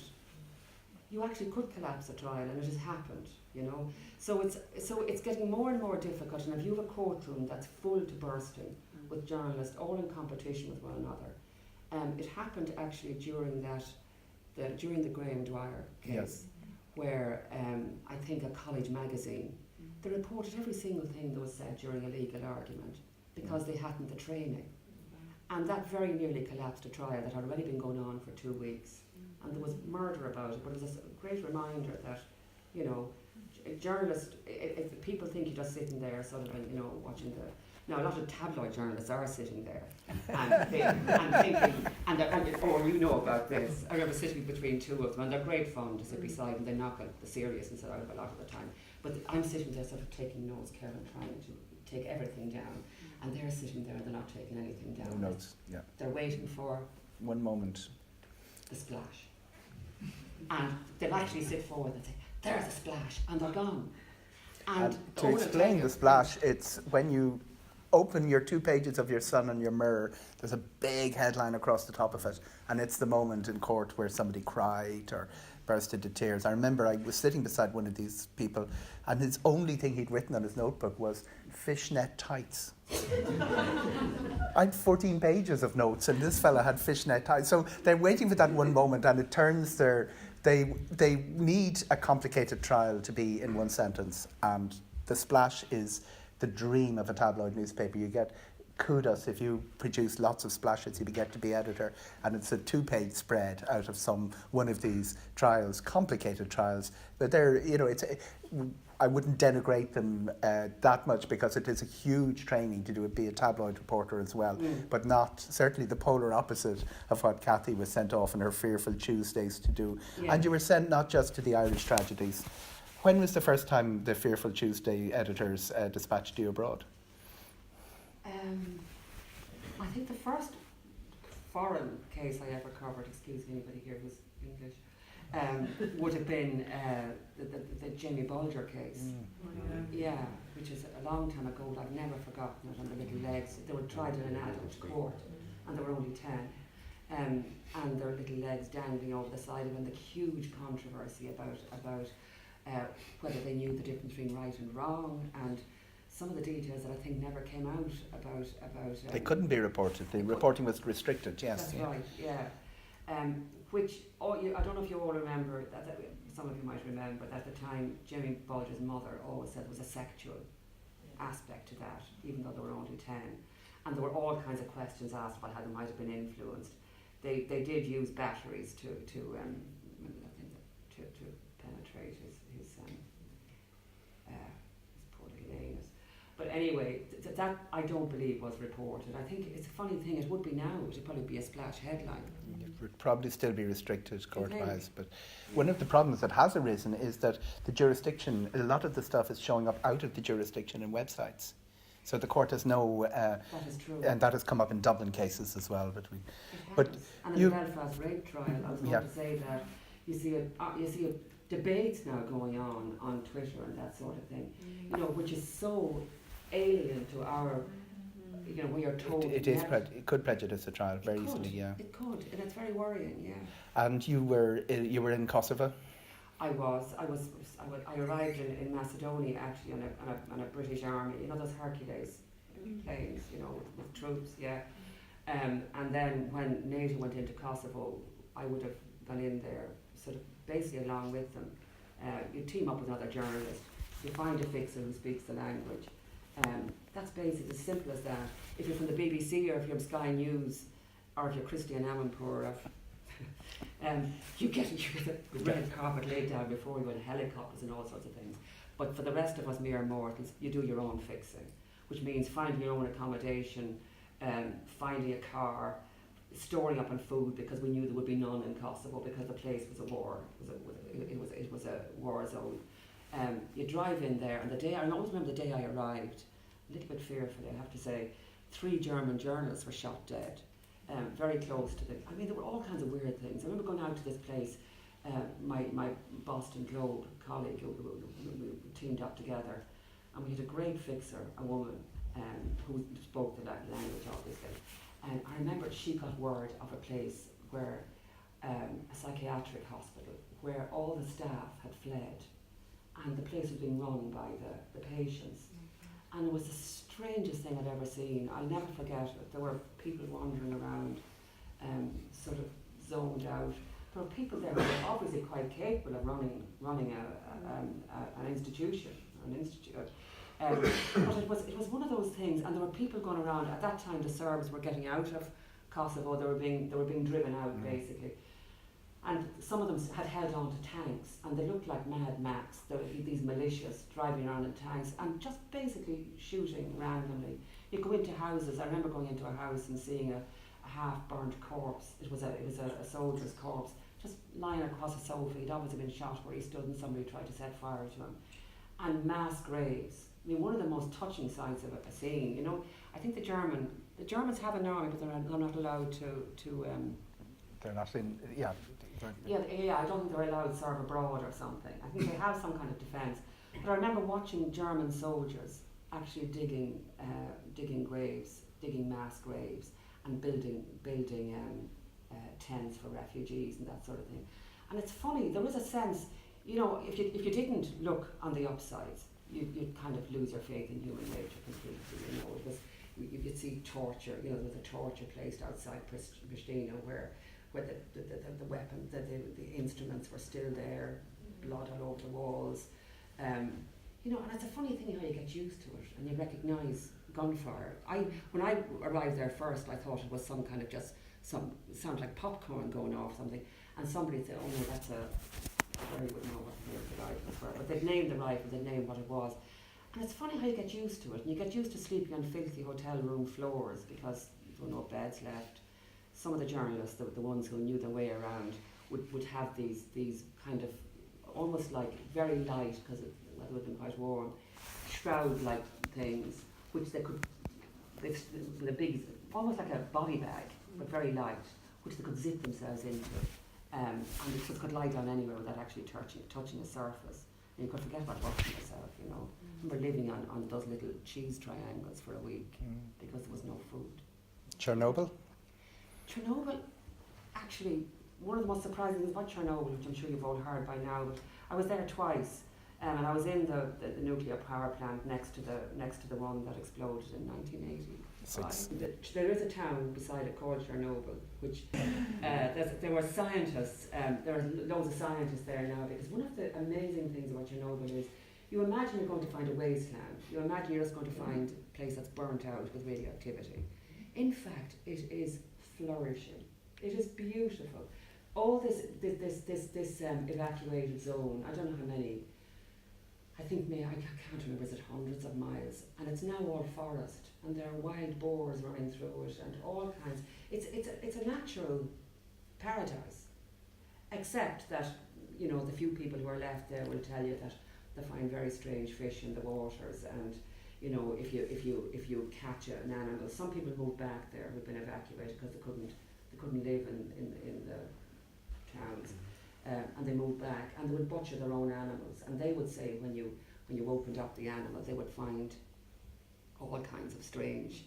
S2: you actually could collapse a trial, and it has happened, you know. So it's getting more and more difficult, and if you have a courtroom that's full to bursting with journalists all in competition with one another, it happened actually during the Graham Dwyer case, yes, where I think a college magazine, they reported every single thing that was said during a legal argument because they hadn't the training. And that very nearly collapsed a trial that had already been going on for 2 weeks. And there was murder about it, but it was a great reminder that, you know, journalists, if people think you're just sitting there sort of, you know, watching the... Now, a lot of tabloid journalists are sitting there and thinking, oh, you know about this. I remember sitting between 2 of them, and they're great fun to sit beside them. They knock the seriousness out of a lot of the time. But I'm sitting there sort of taking notes, Karen, trying to take everything down. And they're sitting there and they're not taking anything down.
S4: No notes, yeah.
S2: They're waiting for...
S4: one moment.
S2: The splash. And they'll actually sit forward and say, there's a splash, and they're gone. And
S4: to explain the splash, it's when you open your 2 pages of your Sun on your mirror, there's a big headline across the top of it, and it's the moment in court where somebody cried or burst into tears. I remember I was sitting beside one of these people, and his only thing he'd written on his notebook was fishnet tights. I had 14 pages of notes, and this fella had fishnet tights. So they're waiting for that one moment, and it turns they need a complicated trial to be in one sentence, and the splash is the dream of a tabloid newspaper. You get kudos if you produce lots of splashes. You get to be editor, and it's a 2-page spread out of one of these trials, complicated trials. But they're, you know, I wouldn't denigrate them that much, because it is a huge training to be a tabloid reporter as well, but not certainly the polar opposite of what Kathy was sent off in her Fearful Tuesdays to do.
S2: Yeah.
S4: And you were sent not just to the Irish tragedies. When was the first time the Fearful Tuesday editors dispatched you abroad?
S2: I think the first foreign case I ever covered, excuse me, anybody here who's English, would have been the Jamie Bulger case. Yeah, which is a long time ago. I've never forgotten it. On the little legs, they were tried in an adult court, and they were only 10, and their little legs dangling over the side of them. The huge controversy about whether they knew the difference between right and wrong, and some of the details that I think never came out about.
S4: They couldn't be reported. The reporting was restricted. Yes.
S2: That's right. Yeah. Which I don't know if you all remember that. Some of you might remember that at the time Jamie Bulger's mother always said there was a sexual aspect to that, even though they were only 10, and there were all kinds of questions asked about how they might have been influenced. They did use batteries to penetrate his poor little anus. But anyway, that I don't believe was reported. I think it's a funny thing. It would be now. It would probably be a splash headline.
S4: It would probably still be restricted court-wise. But one of the problems that has arisen is that the jurisdiction, a lot of the stuff is showing up out of the jurisdiction in websites. So the court has no...
S2: that is true.
S4: And that has come up in Dublin cases as well.
S2: And in the Belfast rape trial, I was going to say that you see a debates now going on Twitter and that sort of thing, which is so alien to our, we are told
S4: it could prejudice a trial very easily. Yeah,
S2: it could, and it's very worrying. Yeah.
S4: And you were in Kosovo.
S2: I arrived in Macedonia actually on a British Army, those Hercules planes, with troops. Yeah. And then when NATO went into Kosovo, I would have gone in there sort of basically along with them. You team up with another journalist, you find a fixer who speaks the language. That's basically as simple as that. If you're from the BBC, or if you're from Sky News, or if you're Christian Amanpour, you get a red carpet laid down before you, and helicopters and all sorts of things. But for the rest of us mere mortals, you do your own fixing, which means finding your own accommodation, finding a car, storing up on food, because we knew there would be none in Kosovo because the place was a war. It was a war zone. You drive in there, and I always remember the day I arrived, a little bit fearfully, I have to say, 3 German journalists were shot dead, very close to there were all kinds of weird things. I remember going out to this place, my Boston Globe colleague, we teamed up together, and we had a great fixer, a woman, who spoke the language, obviously. And I remember she got word of a place where, a psychiatric hospital, where all the staff had fled, and the place was being run by the patients. And it was the strangest thing I'd ever seen. I'll never forget it. There were people wandering around, sort of zoned out. There were people there who were obviously quite capable of running an institution, an institute. But it was one of those things, and there were people going around. At that time, the Serbs were getting out of Kosovo. They were being driven out, basically. And some of them had held on to tanks, and they looked like Mad Max. There were these militias driving around in tanks and just basically shooting randomly. You go into houses. I remember going into a house and seeing a half-burnt corpse. It was a soldier's corpse, just lying across a sofa. He'd obviously been shot where he stood, and somebody tried to set fire to him. And mass graves. I mean, one of the most touching sights of a scene. I think the Germans have an army, but they're not allowed to.
S4: They're not in. Yeah.
S2: Yeah, I don't think they're allowed to serve abroad or something. I think they have some kind of defence. But I remember watching German soldiers actually digging graves, digging mass graves, and building tents for refugees and that sort of thing. And it's funny, there is a sense, if you didn't look on the upsides, you'd kind of lose your faith in human nature completely. You'd see torture. There was a torture place outside Pristina where the weapon, the instruments were still there, blood all over the walls. And it's a funny thing how you get used to it and you recognise gunfire. When I arrived there first, I thought it was some kind of sound like popcorn going off something, and somebody said, "Oh no, Corry would know what the rifles were, but they'd named the rifle, they'd named what it was. And it's funny how you get used to it, and you get used to sleeping on filthy hotel room floors because there were no beds left. Some of the journalists, the ones who knew their way around, would have these kind of almost like very light, because the weather would have been quite warm, shroud-like things, which they could, with a big, almost like a body bag, but very light, which they could zip themselves into, and it just could lie down anywhere without actually touching a surface. And you could forget about washing yourself, you know. I remember living on those little cheese triangles for a week because there was no food.
S4: Chernobyl?
S2: Chernobyl, actually, one of the most surprising things about Chernobyl, which I'm sure you've all heard by now, but I was there twice, and I was in the nuclear power plant next to the one that exploded in 1980. There is a town beside it called Chernobyl, which there were scientists. There are loads of scientists there now, because one of the amazing things about Chernobyl is you imagine you're going to find a wasteland. You imagine you're just going to find a place that's burnt out with radioactivity. In fact, it is flourishing. It is beautiful. All this evacuated zone, I don't know how many, I think I can't remember, is it hundreds of miles, and it's now all forest, and there are wild boars running through it, and all kinds. It's a natural paradise, except that, you know, the few people who are left there will tell you that they find very strange fish in the waters, and you know, if you catch an animal, some people moved back there who've been evacuated because they couldn't live in the towns, and they moved back, and they would butcher their own animals, and they would say when you opened up the animal, they would find all kinds of strange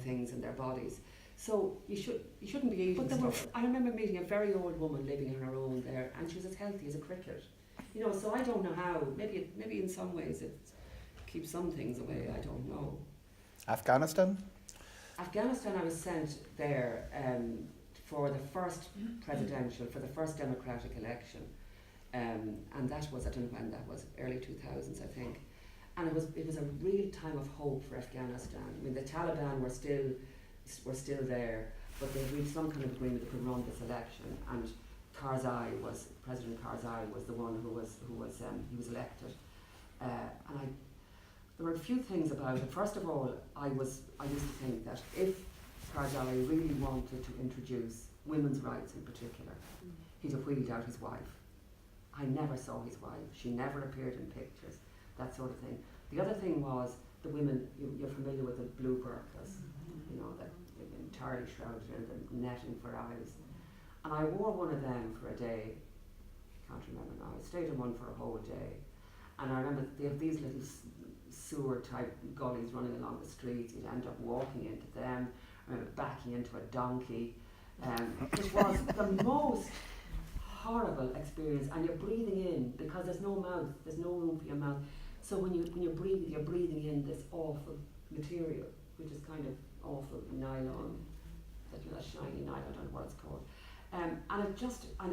S2: things in their bodies. So you shouldn't be eating stuff. I remember meeting a very old woman living on her own there, and she was as healthy as a cricket. You know, so I don't know how. Maybe in some ways it keeps some things away. I don't know.
S4: Afghanistan?
S2: Afghanistan, I was sent there for the first presidential, for the first democratic election, and that was, I don't know when that was, early 2000s, I think. And it was a real time of hope for Afghanistan. I mean, the Taliban were still there, but they reached some kind of agreement that could run this election. And President Karzai was the one who was elected. And there were a few things about it. First of all, I used to think that if Karzai really wanted to introduce women's rights in particular, he'd have wheeled out his wife. I never saw his wife. She never appeared in pictures, that sort of thing. The other thing was the women, you're familiar with the blue burqas, you know, that entirely shrouded in the netting for eyes. And I wore one of them for a day. I can't remember now. I stayed in one for a whole day. And I remember they have these little sewer type gullies running along the streets. You'd end up walking into them. I remember backing into a donkey. It was the most horrible experience, and you're breathing in because there's no mouth, there's no room for your mouth. So when you breathe, you're breathing in this awful material, which is kind of awful nylon, that shiny nylon, I don't know what it's called. And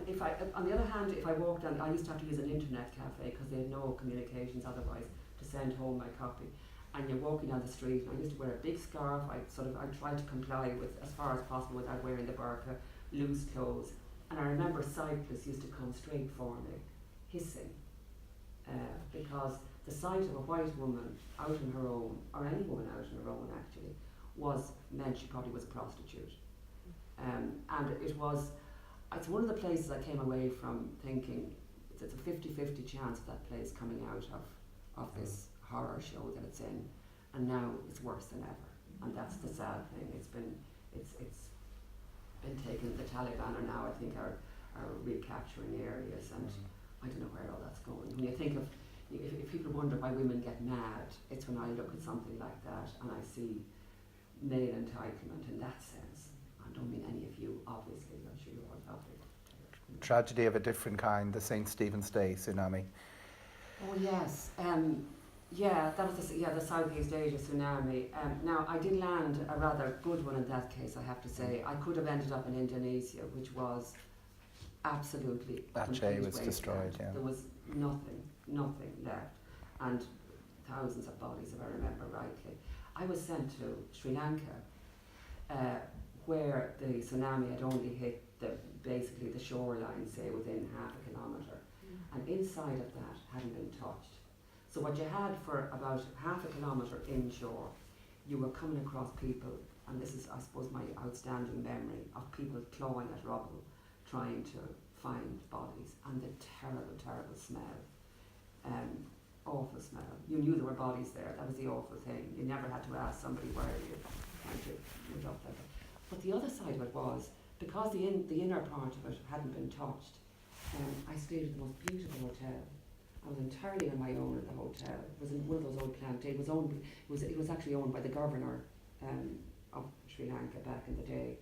S2: if I, on the other hand, if I walked down, I used to have to use an internet cafe because they had no communications otherwise to send home my copy. And you're walking down the street, and I used to wear a big scarf. I tried to comply with as far as possible without wearing the burqa, loose clothes. And I remember cyclists used to come straight for me, hissing, because the sight of a white woman out on her own, or any woman out on her own actually, meant she probably was a prostitute. And it's one of the places I came away from thinking it's a 50-50 chance of that place coming out of this horror show that it's in, and now it's worse than ever. And that's the sad thing. It's been taken. The Taliban are now, I think, are recapturing areas, and I don't know where all that's going. When you think of, if people wonder why women get mad, it's when I look at something like that and I see male entitlement in that sense. I don't mean any of you, obviously. I'm sure you all have it.
S4: Tragedy of a different kind, the St. Stephen's Day tsunami.
S2: Oh yes, that was the Southeast Asia tsunami. Now I did land a rather good one in that case, I have to say. I could have ended up in Indonesia, which was absolutely
S4: Aceh was destroyed. Yeah.
S2: There was nothing left, and thousands of bodies, if I remember rightly. I was sent to Sri Lanka, where the tsunami had only hit basically the shoreline, say within half a kilometre, and inside of that hadn't been touched. So what you had for about half a kilometre inshore, you were coming across people, and this is, I suppose, my outstanding memory of people clawing at rubble, trying to find bodies, and the terrible, terrible smell. Awful smell. You knew there were bodies there. That was the awful thing. You never had to ask somebody where you're trying to move up there. But the other side of it was, because the inner part of it hadn't been touched, I stayed at the most beautiful hotel. I was entirely on my own at the hotel. It was in one of those old plantations. It was actually owned by the governor of Sri Lanka back in the day.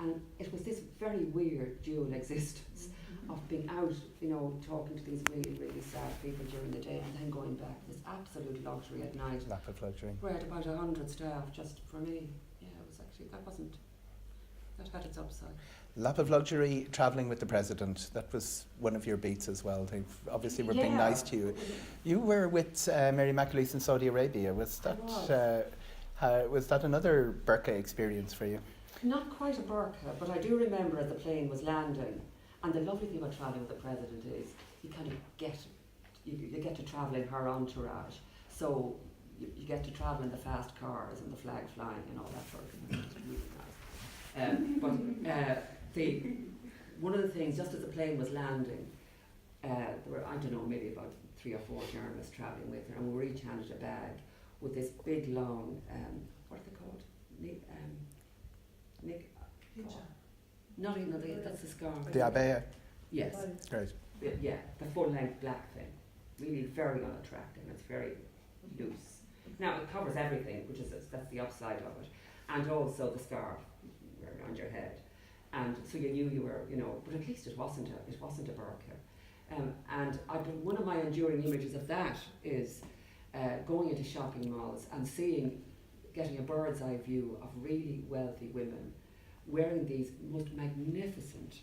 S2: And it was this very weird dual existence of being out, talking to these really, really sad people during the day, and then going back. This absolute luxury at night.
S4: Lap of luxury.
S2: We had about 100 staff just for me. Yeah, it was actually, that had its upside.
S4: Lap of luxury, travelling with the president. That was one of your beats as well. They obviously were being nice to you. You were with Mary McAleese in Saudi Arabia. Was that another burqa experience for you?
S2: Not quite a burqa, but I do remember as the plane was landing. And the lovely thing about travelling with the president is you kind of you get to travel in her entourage. So you get to travel in the fast cars and the flag flying and all that sort of thing. It's really nice. One of the things, just as the plane was landing, there were, I don't know, maybe about 3 or 4 journalists travelling with her, and we were each handed a bag with this big long, what are they called? Not even that's the scarf.
S4: The abaya?
S2: Yes.
S4: Great.
S2: Yeah, the full-length black thing. Really very unattractive. It's very loose. Now it covers everything, that's the upside of it, and also the scarf around your head. And so you knew you were, but at least it wasn't a burqa. And one of my enduring images of that is going into shopping malls and getting a bird's eye view of really wealthy women wearing these most magnificent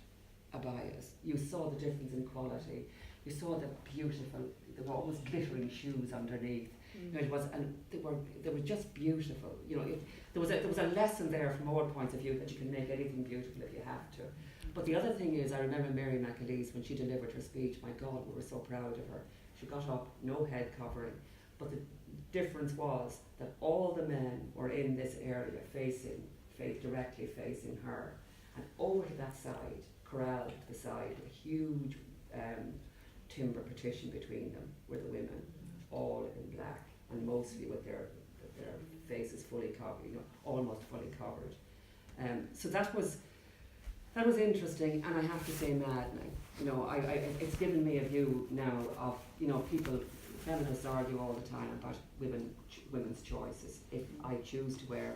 S2: abayas. You saw the difference in quality. You saw the beautiful, they were almost glittering shoes underneath. It was, and they were just beautiful. There was a lesson there from all points of view that you can make anything beautiful if you have to. But the other thing is, I remember Mary McAleese when she delivered her speech. My God, we were so proud of her. She got up, no head covering, but the difference was that all the men were in this area directly facing her, and over to that side, corralled to the side, a huge timber partition between them, were the women, all in black, and mostly with their faces fully covered, almost fully covered. So that was interesting, and I have to say maddening. It's given me a view now of people. Feminists argue all the time about women's choices. If I choose to wear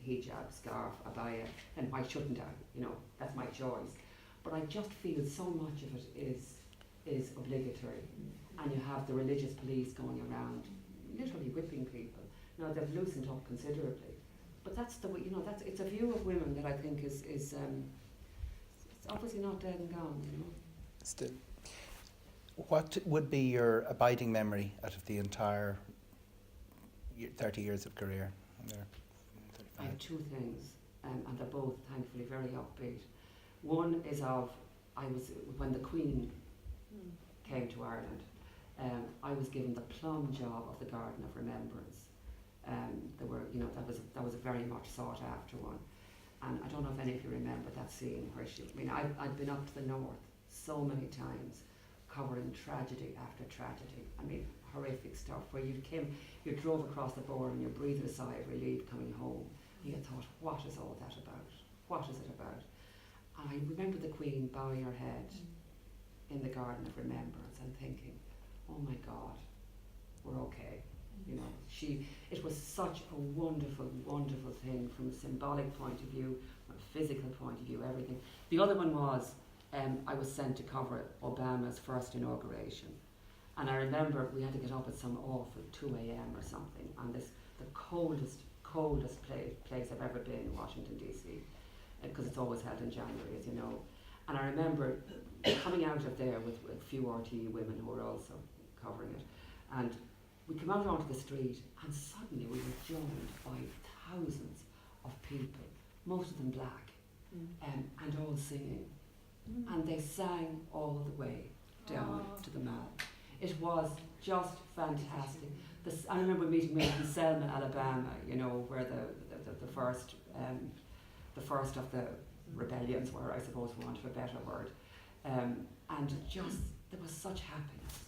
S2: hijab, scarf, abaya, then why shouldn't I? That's my choice. But I just feel so much of it is obligatory, and you have the religious police going around, literally whipping people. Now they've loosened up considerably, but that's the way. It's a view of women that I think is it's obviously not dead and gone.
S4: Still, what would be your abiding memory out of the entire 30 years of career there?
S2: I have 2 things, and they're both thankfully very upbeat. One is when the Queen came to Ireland, I was given the plum job of the Garden of Remembrance. That was a very much sought after one, and I don't know if any of you remember that scene where I'd been up to the north so many times, covering tragedy after tragedy. Horrific stuff where you drove across the border and you breathed a sigh of relief coming home. And you thought, what is all that about? What is it about? And I remember the Queen bowing her head in the Garden of Remembrance and thinking, oh my God, we're okay. It was such a wonderful, wonderful thing from a symbolic point of view, from a physical point of view, everything. The other one was, I was sent to cover Obama's first inauguration. And I remember we had to get up at some awful 2 a.m. or something on the coldest place I've ever been in Washington, D.C., because it's always held in January, as you know. And I remember coming out of there with a few RTE women who were also covering it. And we came out onto the street, and suddenly we were joined by thousands of people, most of them black. and all singing. And they sang all the way down to the Mall. It was just fantastic. I remember meeting me in Selma, Alabama, you know, where the first of the rebellions were, I suppose, for want of a better word. And just, there was such happiness.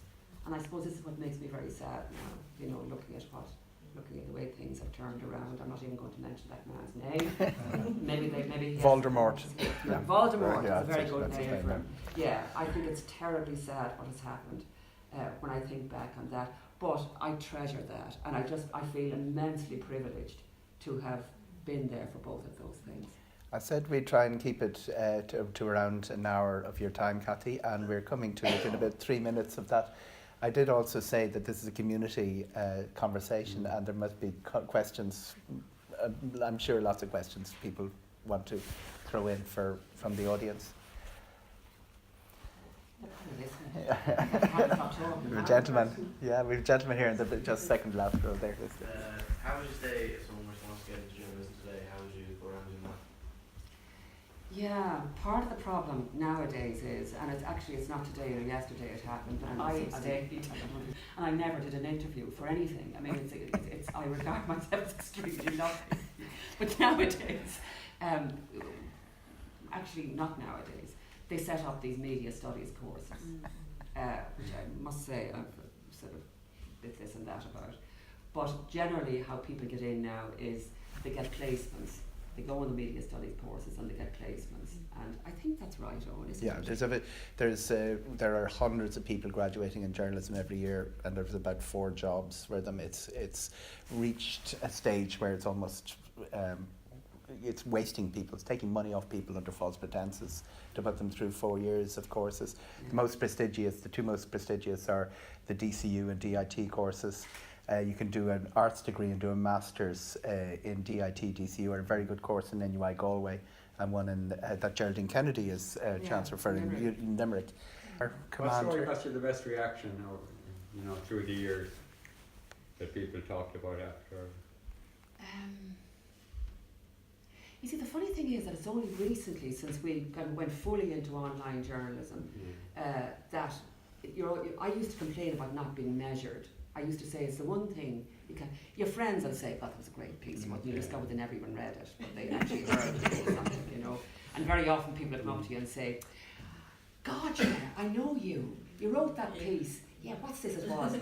S2: And I suppose this is what makes me very sad now, you know, looking at the way things have turned around. I'm not even going to mention that man's name. maybe he
S4: Voldemort.
S2: Yeah. Voldemort is
S4: Yeah,
S2: a very good
S4: that's
S2: name
S4: his
S2: for
S4: name.
S2: him. Yeah, I think it's terribly sad what has happened when I think back on that. But I treasure that, and I feel immensely privileged to have been there for both of those things.
S4: I said we'd try and keep it to around an hour of your time, Cathy, and we're coming to it in about 3 minutes of that. I did also say that this is a community conversation, and there must be questions. I'm sure lots of questions people want to throw in from the audience. We've a gentleman. Yeah, we've a gentleman here in the just second last row there.
S5: How would you say if someone wants to get into journalism today, how would you go around doing that?
S2: Yeah, part of the problem nowadays is, and it's not today or yesterday it happened, but and I never did an interview for anything. I mean, it's I regard myself as extremely lucky. But nowadays, actually not nowadays, they set up these media studies courses, which I must say I've sort of bit this and that about. But generally how people get in now is they get placements. They go on the media studies courses and they get placements, and I think that's right, Owen, isn't it?
S4: Yeah, there are hundreds of people graduating in journalism every year, and there's about 4 jobs for them. It's reached a stage where it's almost it's wasting people. It's taking money off people under false pretenses to put them through 4 years of courses. The two most prestigious are the DCU and DIT courses. You can do an arts degree and do a master's in DIT, DCU, or a very good course in NUI Galway, and one in that Geraldine Kennedy is Chancellor for in Limerick.
S6: What story got you the best reaction, through the years that people talked about after?
S2: You see, the funny thing is that it's only recently, since we kind of went fully into online journalism, that I used to complain about not being measured. I used to say it's the one thing your friends will say, "God, that was a great piece." You discover they never even read it, but they actually heard it or something, you know. And very often people come up to you and say, "God, I know you. You wrote that piece. Yeah, what's this it was?"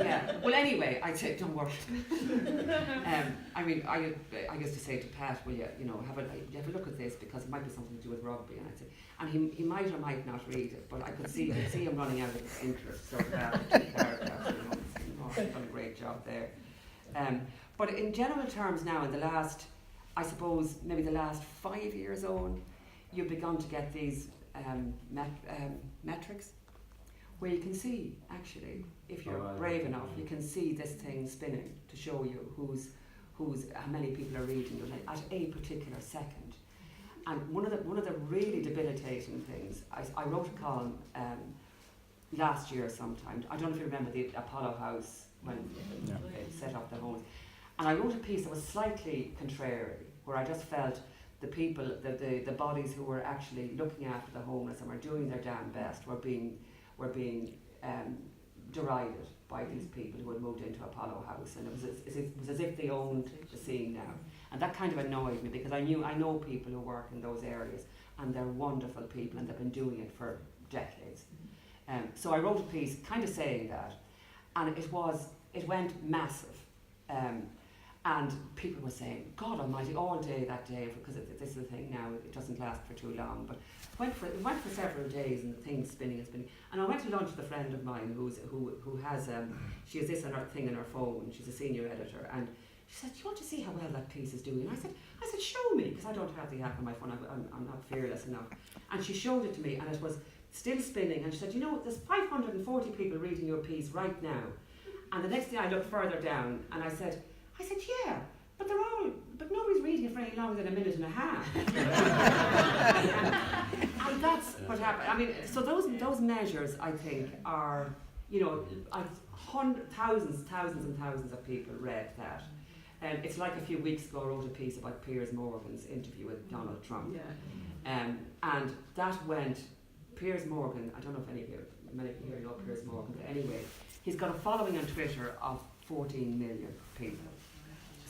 S2: Yeah. Well, anyway, I'd say, "Don't worry." I mean, I used to say to Pat, "Will you have a look at this, because it might be something to do with rugby?" And I'd say, and he might or might not read it, but I could see him running out of interest. So he's done a great job there. But in general terms now, in the last, I suppose, maybe the last 5 years on, you've begun to get these metrics where you can see, actually, if you're brave enough, you can see this thing spinning to show you how many people are reading it at a particular second. And one of the really debilitating things, I wrote a column last year sometime. I don't know if you remember the Apollo House when they set up the homes. And I wrote a piece that was slightly contrary, where I just felt the people, the bodies who were actually looking after the homeless and were doing their damn best were being derided by these people who had moved into Apollo House, and it was as if they owned the scene now. And that kind of annoyed me, because I know people who work in those areas, and they're wonderful people, and they've been doing it for decades. So I wrote a piece kind of saying that, and it went massive. And people were saying, "God Almighty," all day that day, because this is the thing now, it doesn't last for too long, but it went for several days, and the thing's spinning and spinning. And I went to lunch with a friend of mine who has she has this thing on her phone. She's a senior editor, and she said, "Do you want to see how well that piece is doing?" And I said, "Show me," because I don't have the app on my phone. I'm not fearless enough. And she showed it to me, and it was still spinning. And she said, "There's 540 people reading your piece right now." And the next day I looked further down, and I said, "Yeah, but nobody's reading it for any longer than a minute and a half." and that's what happened. I mean, so those measures, I think, are, thousands and thousands of people read that. It's like a few weeks ago I wrote a piece about Piers Morgan's interview with Donald Trump. And that went, Piers Morgan, I don't know if many of you here know Piers Morgan, but anyway, he's got a following on Twitter of 14 million people.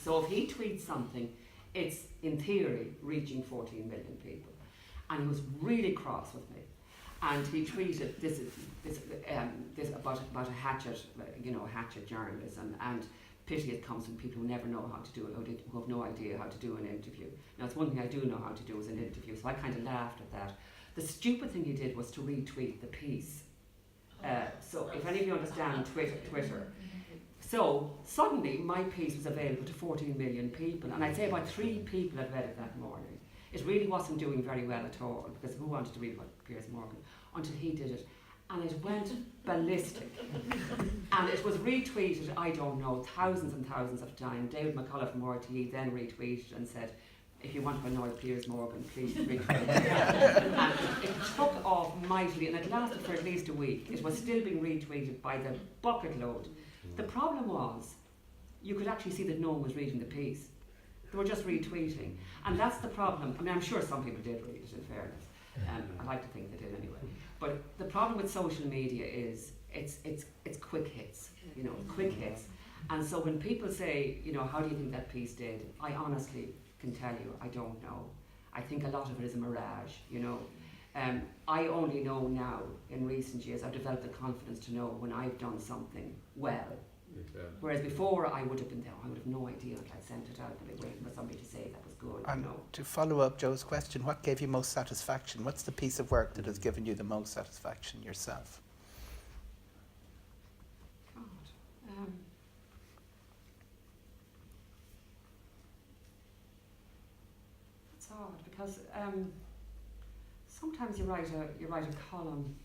S2: So if he tweets something, it's in theory reaching 14 million people. And he was really cross with me. And he tweeted this about a hatchet, hatchet journalism, and pity it comes from people who never know how to do it, who have no idea how to do an interview. Now, it's one thing I do know how to do is an interview, so I kind of laughed at that. The stupid thing he did was to retweet the piece. So if any of you understand Twitter. So suddenly my piece was available to 14 million people, and I'd say about 3 people had read it that morning. It really wasn't doing very well at all, because who wanted to read about Piers Morgan until he did it, and it went ballistic. And it was retweeted, I don't know, thousands and thousands of times. David McCullough from RTE then retweeted and said, if you want to annoy Piers Morgan, please retweet it. And it took off mightily, and it lasted for at least a week. It was still being retweeted by the bucket load. The problem was, you could actually see that no one was reading the piece. They were just retweeting. And that's the problem. I mean, I'm sure some people did read it, in fairness. I like to think they did anyway. But the problem with social media is it's quick hits, quick hits. And so when people say, how do you think that piece did? I honestly can tell you, I don't know. I think a lot of it is a mirage, I only know now, in recent years, I've developed the confidence to know when I've done something well. Whereas before I would have been there, I would have no idea until I sent it out, but waiting for somebody to say that was good.
S4: And to follow up Joe's question, what gave you most satisfaction? What's the piece of work that has given you the most satisfaction yourself?
S2: God, it's hard because sometimes you write a column,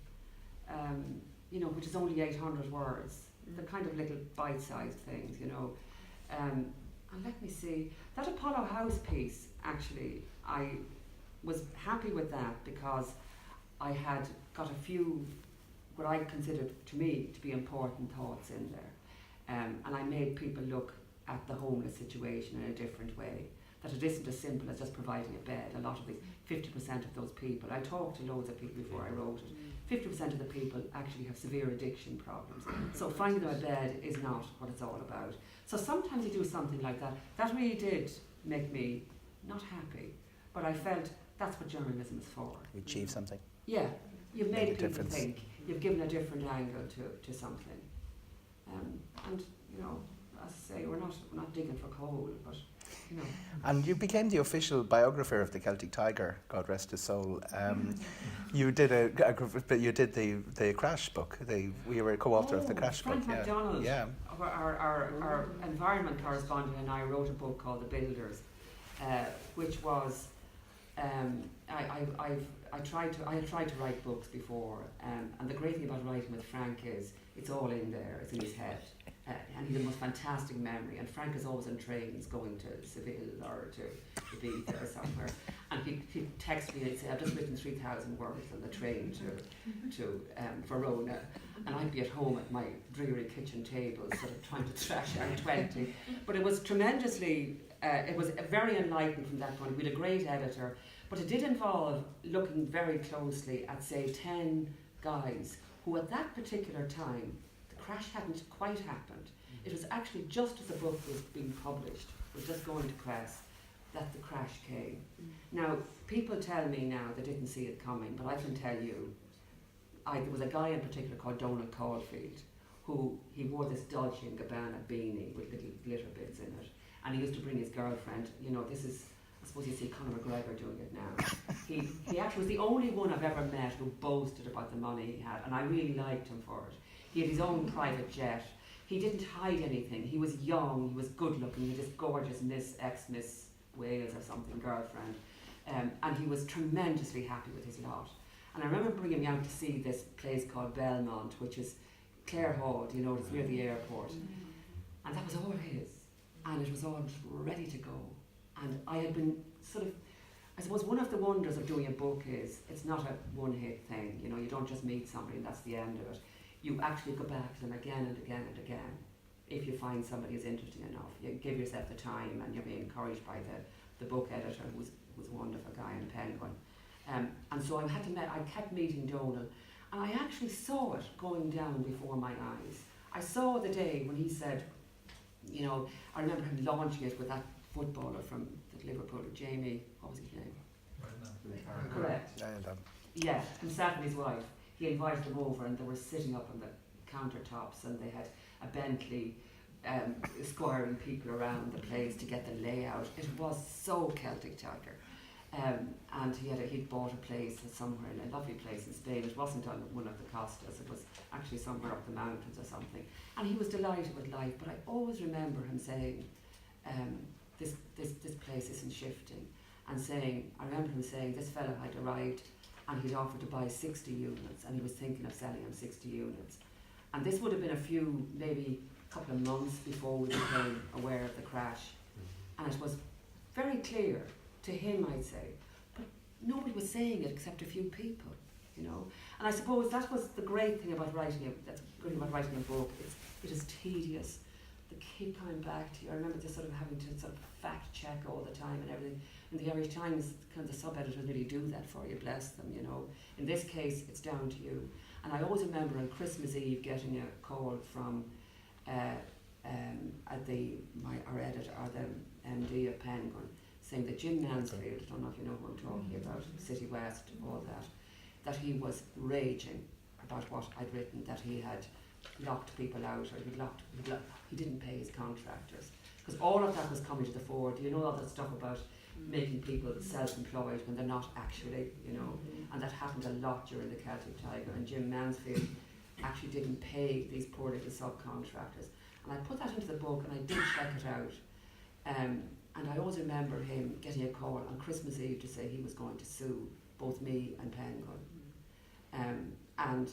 S2: which is only 800 words. The kind of little bite-sized things, and let me see, that Apollo House piece, actually, I was happy with that because I had got a few, what I considered to me to be important thoughts in there, and I made people look at the homeless situation in a different way, that it isn't as simple as just providing a bed. A lot of these, 50% of those people, I talked to loads of people before I wrote it, 50% of the people actually have severe addiction problems. So finding them a bed is not what it's all about. So sometimes you do something like that. That really did make me not happy, but I felt that's what journalism is for.
S4: You achieve something.
S2: Yeah, you've made people
S4: difference.
S2: think. You've given a different angle to something. And as I say, we're not digging for coal, but
S4: And you became the official biographer of the Celtic Tiger, God rest his soul. You did the Crash book. You were a co-author of the Crash
S2: Frank
S4: book.
S2: MacDonald,
S4: Yeah.
S2: our environment correspondent, and I wrote a book called The Builders, which was I had tried to write books before, and the great thing about writing with Frank is it's all in there, it's in his head. And he's the most fantastic memory, and Frank is always on trains going to Seville or to Ibiza or somewhere, and he'd text me and say, I've just written 3,000 words on the train to Verona, and I'd be at home at my dreary kitchen table sort of trying to thrash out 20. But it was tremendously, it was very enlightening from that point. We had a great editor, but it did involve looking very closely at, say, 10 guys who at that particular time, crash hadn't quite happened. It was actually just as the book was being published, was just going to press, that the crash came. Now, people tell me now they didn't see it coming, but I can tell you, there was a guy in particular called Donald Caulfield, who he wore this Dolce & Gabbana beanie with little glitter bits in it, and he used to bring his girlfriend. This is, I suppose you see Conor McGregor doing it now. He actually was the only one I've ever met who boasted about the money he had, and I really liked him for it. He had his own private jet. He didn't hide anything. He was young, he was good looking, he had this gorgeous ex-Miss Wales or something girlfriend. And he was tremendously happy with his lot. And I remember bringing me out to see this place called Belmont, which is Clare Hall, it's near the airport. And that was all his. And it was all ready to go. And I had been I suppose one of the wonders of doing a book is it's not a one-hit thing. You don't just meet somebody and that's the end of it. You actually go back to them again and again and again. if you find somebody who's interesting enough. You give yourself the time, and you'll be encouraged by the book editor, who's a wonderful guy in Penguin. And so I kept meeting Donal, and I actually saw it going down before my eyes. I saw the day when he said, you know, I remember him launching it with that footballer from Liverpool, Jamie, what was his name? Correct. Yeah, himself and his wife. He invited them over, and they were sitting up on the countertops, and they had a Bentley escorting people around the place to get the layout. It was so Celtic Tiger. And he'd bought a place somewhere, in a lovely place in Spain. It wasn't on one of the Costas, it was actually somewhere up the mountains or something. And he was delighted with life, but I always remember him saying, this place isn't shifting. And I remember him saying, this fellow had arrived and he'd offered to buy 60 units, and he was thinking of selling him 60 units. And this would have been maybe a couple of months before we became aware of the crash. And it was very clear to him, I'd say, but nobody was saying it except a few people, you know. And I suppose that was the great thing about writing a book. It is tedious. They keep coming back to you. I remember just sort of having to sort of fact check all the time and everything. And the Irish Times, kind of the sub-editors really do that for you, bless them, you know. In this case, it's down to you. And I always remember on Christmas Eve getting a call from our editor, or the MD of Penguin, saying that Jim Mansfield, I don't know if you know who I'm talking about, City West, all that he was raging about what I'd written, that he had locked people out, or he didn't pay his contractors. Because all of that was coming to the fore. Do you know all that stuff about making people self-employed when they're not actually, you know? And that happened a lot during the Celtic Tiger, and Jim Mansfield actually didn't pay these poor little subcontractors. And I put that into the book, and I did check it out. And I always remember him getting a call on Christmas Eve to say he was going to sue both me and Penguin. And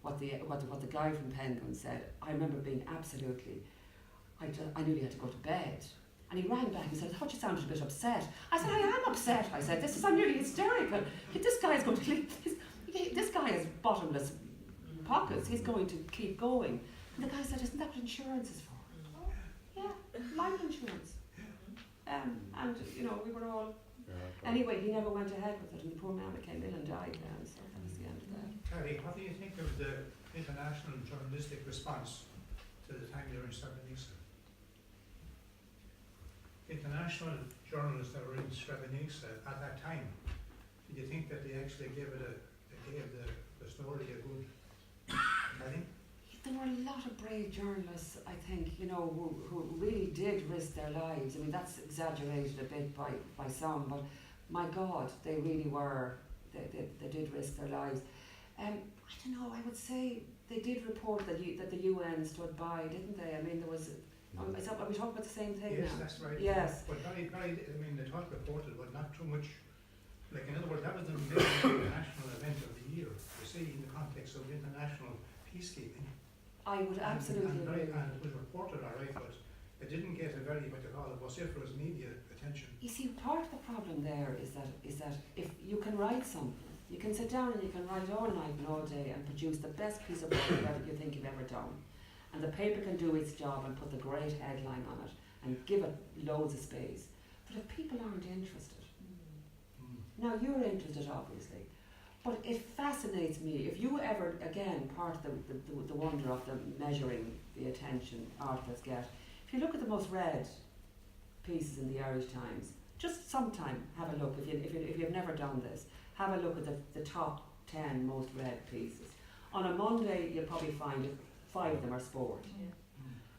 S2: what the guy from Penguin said, I remember being absolutely, I nearly had to go to bed. And he rang back and said, I thought you sounded a bit upset. I said, I am upset. I said, I'm nearly hysterical. This guy is going to leave. This guy has bottomless pockets. He's going to keep going. And the guy said, isn't that what insurance is for? Yeah, life insurance. And, you know, we were all... Anyway, he never went ahead with it, and the poor man became ill and died then, so that was the end of that.
S7: Terry, what do you think of the international journalistic response to the time they were in Srebrenica? International journalists that were in Srebrenica at that time, did you think that they actually gave the story a good telling?
S2: There were a lot of brave journalists, I think, you know, who really did risk their lives. I mean, that's exaggerated a bit by some, but my God, they really were, they did risk their lives. I don't know, I would say they did report that the UN stood by, didn't they? I mean, there was, are we talking about the same thing
S7: yes,
S2: now?
S7: That's right.
S2: Yes.
S7: But very, I mean, the talk reported, but not too much, like, in other words, that was the major national event of the year, you see, in the context of international peacekeeping.
S2: I would absolutely agree.
S7: And it was reported, all right, but it didn't get a very, what you call it, vociferous media attention.
S2: You see, part of the problem there is that if you can write something, you can sit down and you can write all night and all day and produce the best piece of work you think you've ever done. And the paper can do its job and put the great headline on it and give it loads of space. But if people aren't interested, now you're interested obviously, but it fascinates me. If you ever, again, part of the wonder of the measuring the attention articles get, if you look at the most read pieces in the Irish Times, just sometime have a look, if you've never done this, have a look at the top 10 most read pieces. On a Monday, you'll probably find 5 of them are sport.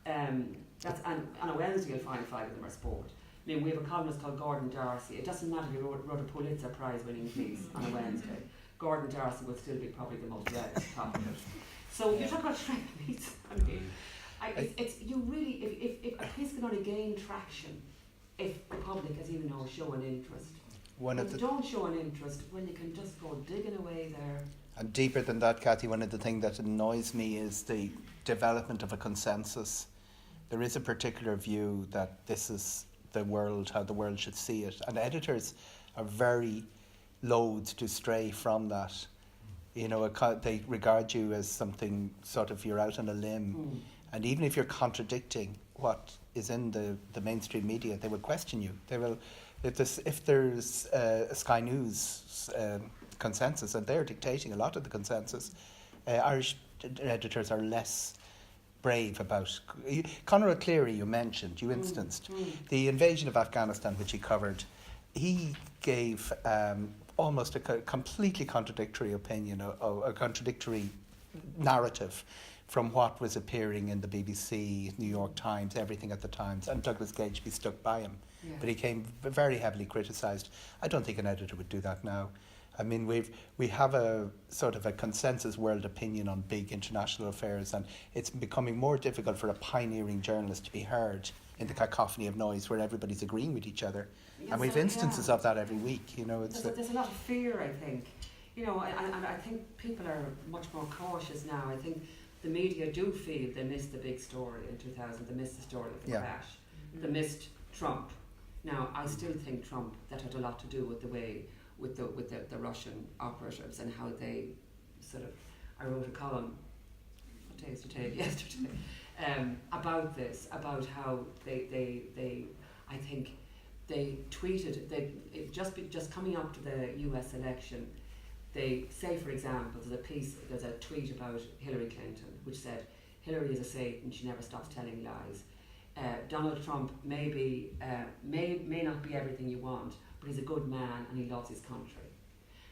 S2: And on a Wednesday, you'll find 5 of them are sport. I mean, we have a columnist called Gordon Darcy. It doesn't matter if you wrote a Pulitzer Prize winning piece on a Wednesday. Gordon Darcy would still be probably the most read top of it. So you talk about Srebrenica. I mean, it's you really, if a piece can only gain traction if the public, as you know, show an interest. If you don't show an interest, well, you can just go digging away there.
S4: And deeper than that, Cathy, one of the things that annoys me is the development of a consensus. There is a particular view that this is the world, how the world should see it. And editors are very loath to stray from that. You know, they regard you as something sort of, you're out on a limb. And even if you're contradicting what is in the mainstream media, they will question you. They will, if there's a Sky News consensus, and they're dictating a lot of the consensus, Irish editors are less brave about. Conor O'Clery, you mentioned, you instanced. The invasion of Afghanistan, which he covered, he gave almost a completely contradictory opinion, a contradictory narrative from what was appearing in the BBC, New York Times, everything at the Times, and Douglas Gageby stuck by him.
S2: Yeah.
S4: But he came very heavily criticised. I don't think an editor would do that now. I mean, we have a sort of a consensus world opinion on big international affairs, and it's becoming more difficult for a pioneering journalist to be heard in the cacophony of noise where everybody's agreeing with each other. And we've instances of that every week. You know,
S2: there's a lot of fear, I think. You know, and I think people are much more cautious now. I think the media do feel they missed the big story in 2000. They missed the story of the crash. They missed Trump. Now, I still think Trump, that had a lot to do with the way, with the Russian operatives and how they sort of, I wrote a column, what day is today? Yesterday, about this, about how they I think they tweeted, just coming up to the US election, they say, for example, there's a tweet about Hillary Clinton, which said, Hillary is a Satan, she never stops telling lies. Donald Trump may not be everything you want, but he's a good man and he loves his country.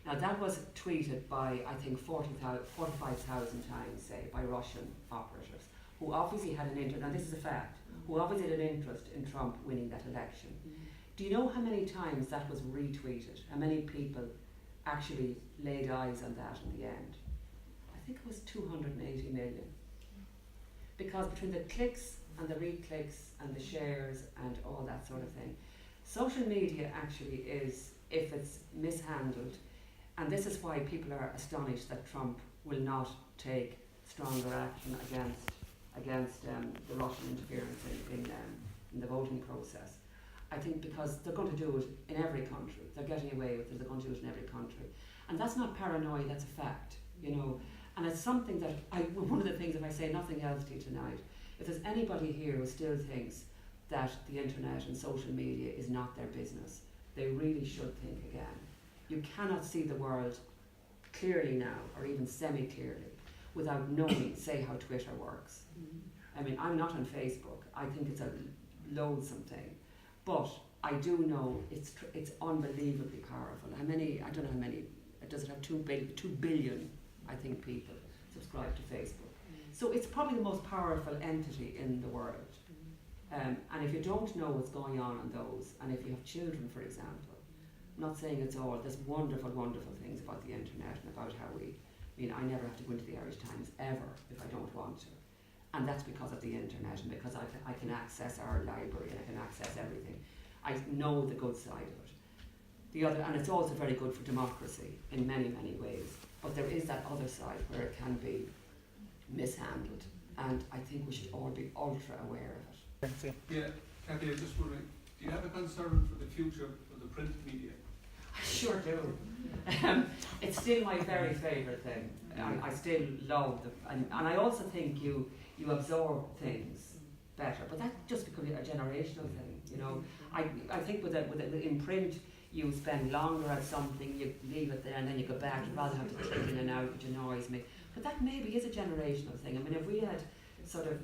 S2: Now that was tweeted by, I think, 45,000 times, say, by Russian operatives, who obviously had an interest, and this is a fact, who obviously had an interest in Trump winning that election. Do you know how many times that was retweeted? How many people actually laid eyes on that in the end? I think it was 280 million. Because between the clicks and the re-clicks and the shares and all that sort of thing, social media actually is, if it's mishandled, and this is why people are astonished that Trump will not take stronger action against the Russian interference in the voting process. I think because they're going to do it in every country. They're getting away with it, they're going to do it in every country. And that's not paranoia, that's a fact, you know. And it's something that, one of the things, if I say nothing else to you tonight, if there's anybody here who still thinks that the internet and social media is not their business, they really should think again. You cannot see the world clearly now, or even semi-clearly, without knowing, say, how Twitter works. I mean, I'm not on Facebook. I think it's a loathsome thing. But I do know it's unbelievably powerful. How many, I don't know how many, does it have 2 billion, I think, people subscribe to Facebook. So it's probably the most powerful entity in the world. And if you don't know what's going on those, and if you have children, for example, I'm not saying it's all, there's wonderful, wonderful things about the internet and about how I never have to go into the Irish Times ever if I don't want to. And that's because of the internet and because I can access our library and I can access everything. I know the good side of it. And it's also very good for democracy in many, many ways. But there is that other side where it can be mishandled. And I think we should all be ultra aware of it.
S8: Yeah, Kathy, I was just wondering, do you have a concern for the future of the print media?
S2: I sure do. It's still my very favourite thing. I still love them. And I also think you absorb things better. But that just becomes a generational thing, you know. I think in print, you spend longer at something, you leave it there and then you go back, you'd rather have to click in and out, which annoys me. But that maybe is a generational thing. I mean, if we had sort of,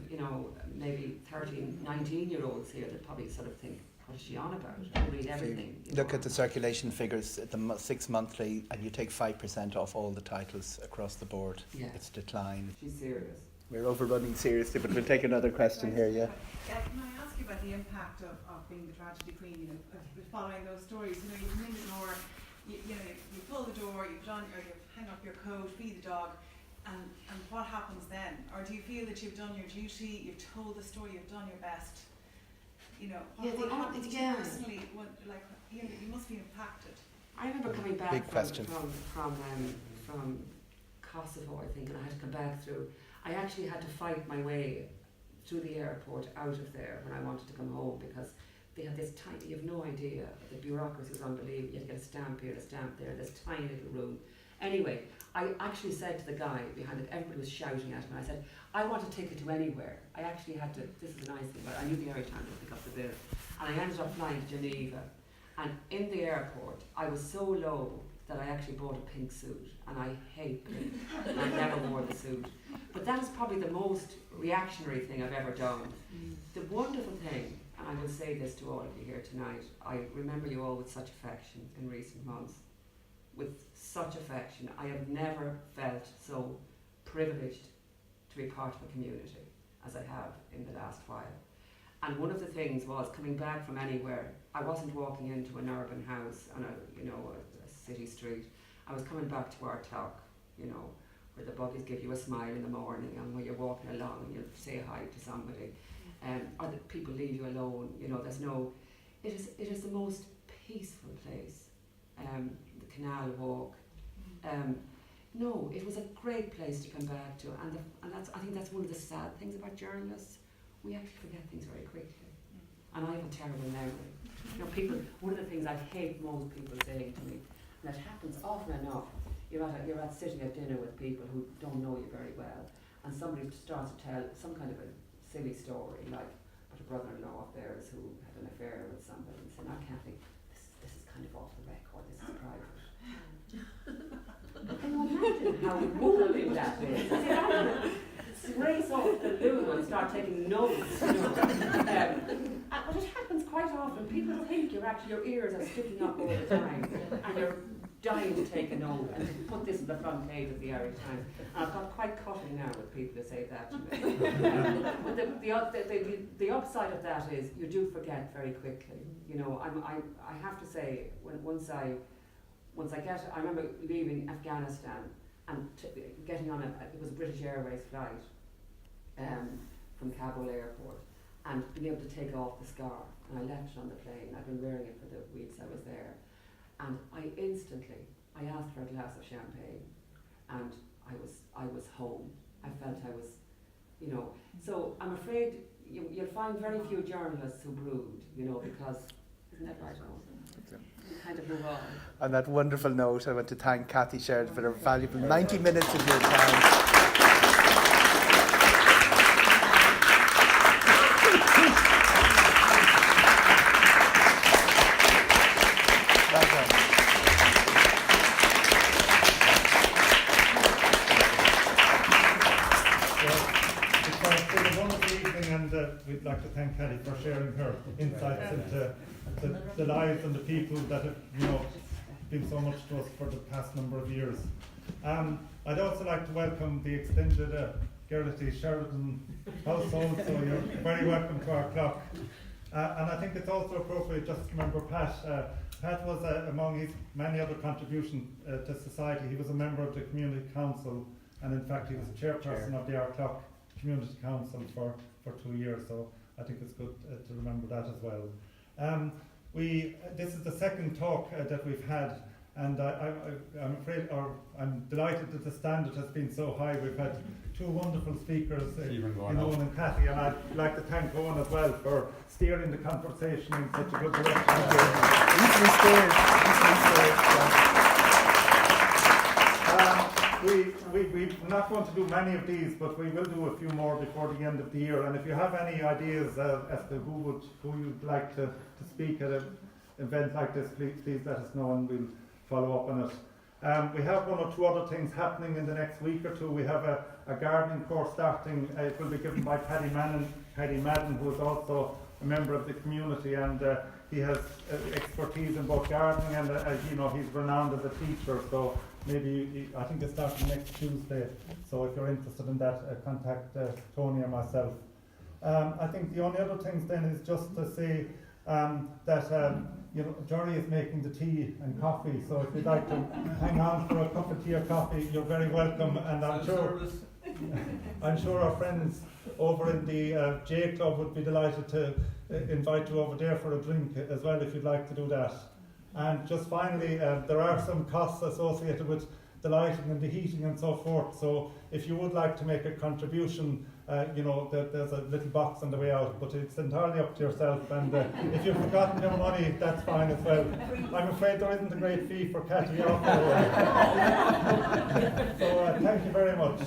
S2: maybe 13, 19-year-olds here, they'd probably sort of think, what is she on about? I read everything.
S4: Look at the circulation figures at the 6 monthly, and you take 5% off all the titles across the board.
S2: Yeah.
S4: It's declined.
S2: She's serious.
S4: We're overrunning seriously, but we'll take another question here, yeah.
S3: Can I ask you about the impact of being the tragedy queen, of following those stories? You come in the door, you pull the door, you hang up your coat, feed the dog, and what happens then? Or do you feel that you've done your duty, you've told the story, you've done your best? What happens to you personally? You must be impacted.
S2: I remember coming back from Kosovo, I think, and I had to come back through. I actually had to fight my way through the airport out of there when I wanted to come home, because they had this tiny, you have no idea, the bureaucracy was unbelievable. You had to get a stamp here, a stamp there, this tiny little room, Anyway, I actually said to the guy behind it, everybody was shouting at him, and I said, I want a ticket to anywhere. I actually had to, this is a nice thing, but I knew the Irish Times would pick up the bill. And I ended up flying to Geneva. And in the airport, I was so low that I actually bought a pink suit. And I hate pink. And I never wore the suit. But that is probably the most reactionary thing I've ever done. The wonderful thing, and I will say this to all of you here tonight, I remember you all with such affection in recent months. With such affection. I have never felt so privileged to be part of a community as I have in the last while. And one of the things was coming back from anywhere. I wasn't walking into an urban house on a city street. I was coming back to Ardclough, where the buggies give you a smile in the morning, and where you're walking along and you say hi to somebody, or the people leave you alone. There's no. It is the most peaceful place. The canal walk. No, it was a great place to come back to, and I think that's one of the sad things about journalists. We actually forget things very quickly, and I have a terrible memory. People. One of the things I hate most people saying to me, and it happens often enough. You're at sitting at dinner with people who don't know you very well, and somebody starts to tell some kind of a silly story, like but a brother-in-law of theirs who had an affair with somebody, and saying, I can't think. This is kind of off the record. This is private. Can you imagine how moving that is? Race off the loo and start taking notes. But it happens quite often. People think your ears are sticking up all the time, and you're dying to take a note and to put this on the front page of the Irish Times. And I've got quite cutting now with people who say that to me. But the upside of that is you do forget very quickly. I have to say, I remember leaving Afghanistan and getting on it was a British Airways flight from Kabul airport, and being able to take off the scarf, and I left it on the plane. I've been wearing it for the weeks I was there, and I asked for a glass of champagne, and I was home. I felt I was, So I'm afraid you'll find very few journalists who brood, because isn't that right? Kind of move on.
S4: On that wonderful note, I want to thank Kathy Sheridan for her valuable 90 minutes of your time.
S9: We'd like to thank Kathy for sharing her insights into the lives and the people that have, been so much to us for the past number of years. I'd also like to welcome the extended Garrity Sheridan household, so you're very welcome to Ardclough. And I think it's also appropriate just to remember Pat. Pat was among his many other contributions to society. He was a member of the Community Council, and in fact he was chairperson of the Ardclough Community Council for 2 years, so I think it's good to remember that as well. This is the second talk that we've had, and I'm delighted that the standard has been so high. We've had two wonderful speakers, Eoghan and Kathy, and I'd like to thank Eoghan as well for steering the conversation in such a good direction.
S4: Easily steered.
S9: We're not going to do many of these, but we will do a few more before the end of the year. And if you have any ideas as to who you'd like to speak at an event like this, please let us know and we'll follow up on it. We have one or two other things happening in the next week or two. We have a gardening course starting. It will be given by Paddy Madden, who is also a member of the community, and he has expertise in both gardening and he's renowned as a teacher. So maybe I think it's starting next Tuesday. So if you're interested in that, contact Tony or myself. I think the only other things then is just to say that Jory is making the tea and coffee. So if you'd like to hang on for a cup of tea or coffee, you're very welcome. And I'm sure our friends over in the J Club would be delighted to invite you over there for a drink as well if you'd like to do that. And just finally, there are some costs associated with the lighting and the heating and so forth. So if you would like to make a contribution, there's a little box on the way out, but it's entirely up to yourself. And if you've forgotten your money, that's fine as well. I'm afraid there isn't a great fee for catching you off. So thank you very much.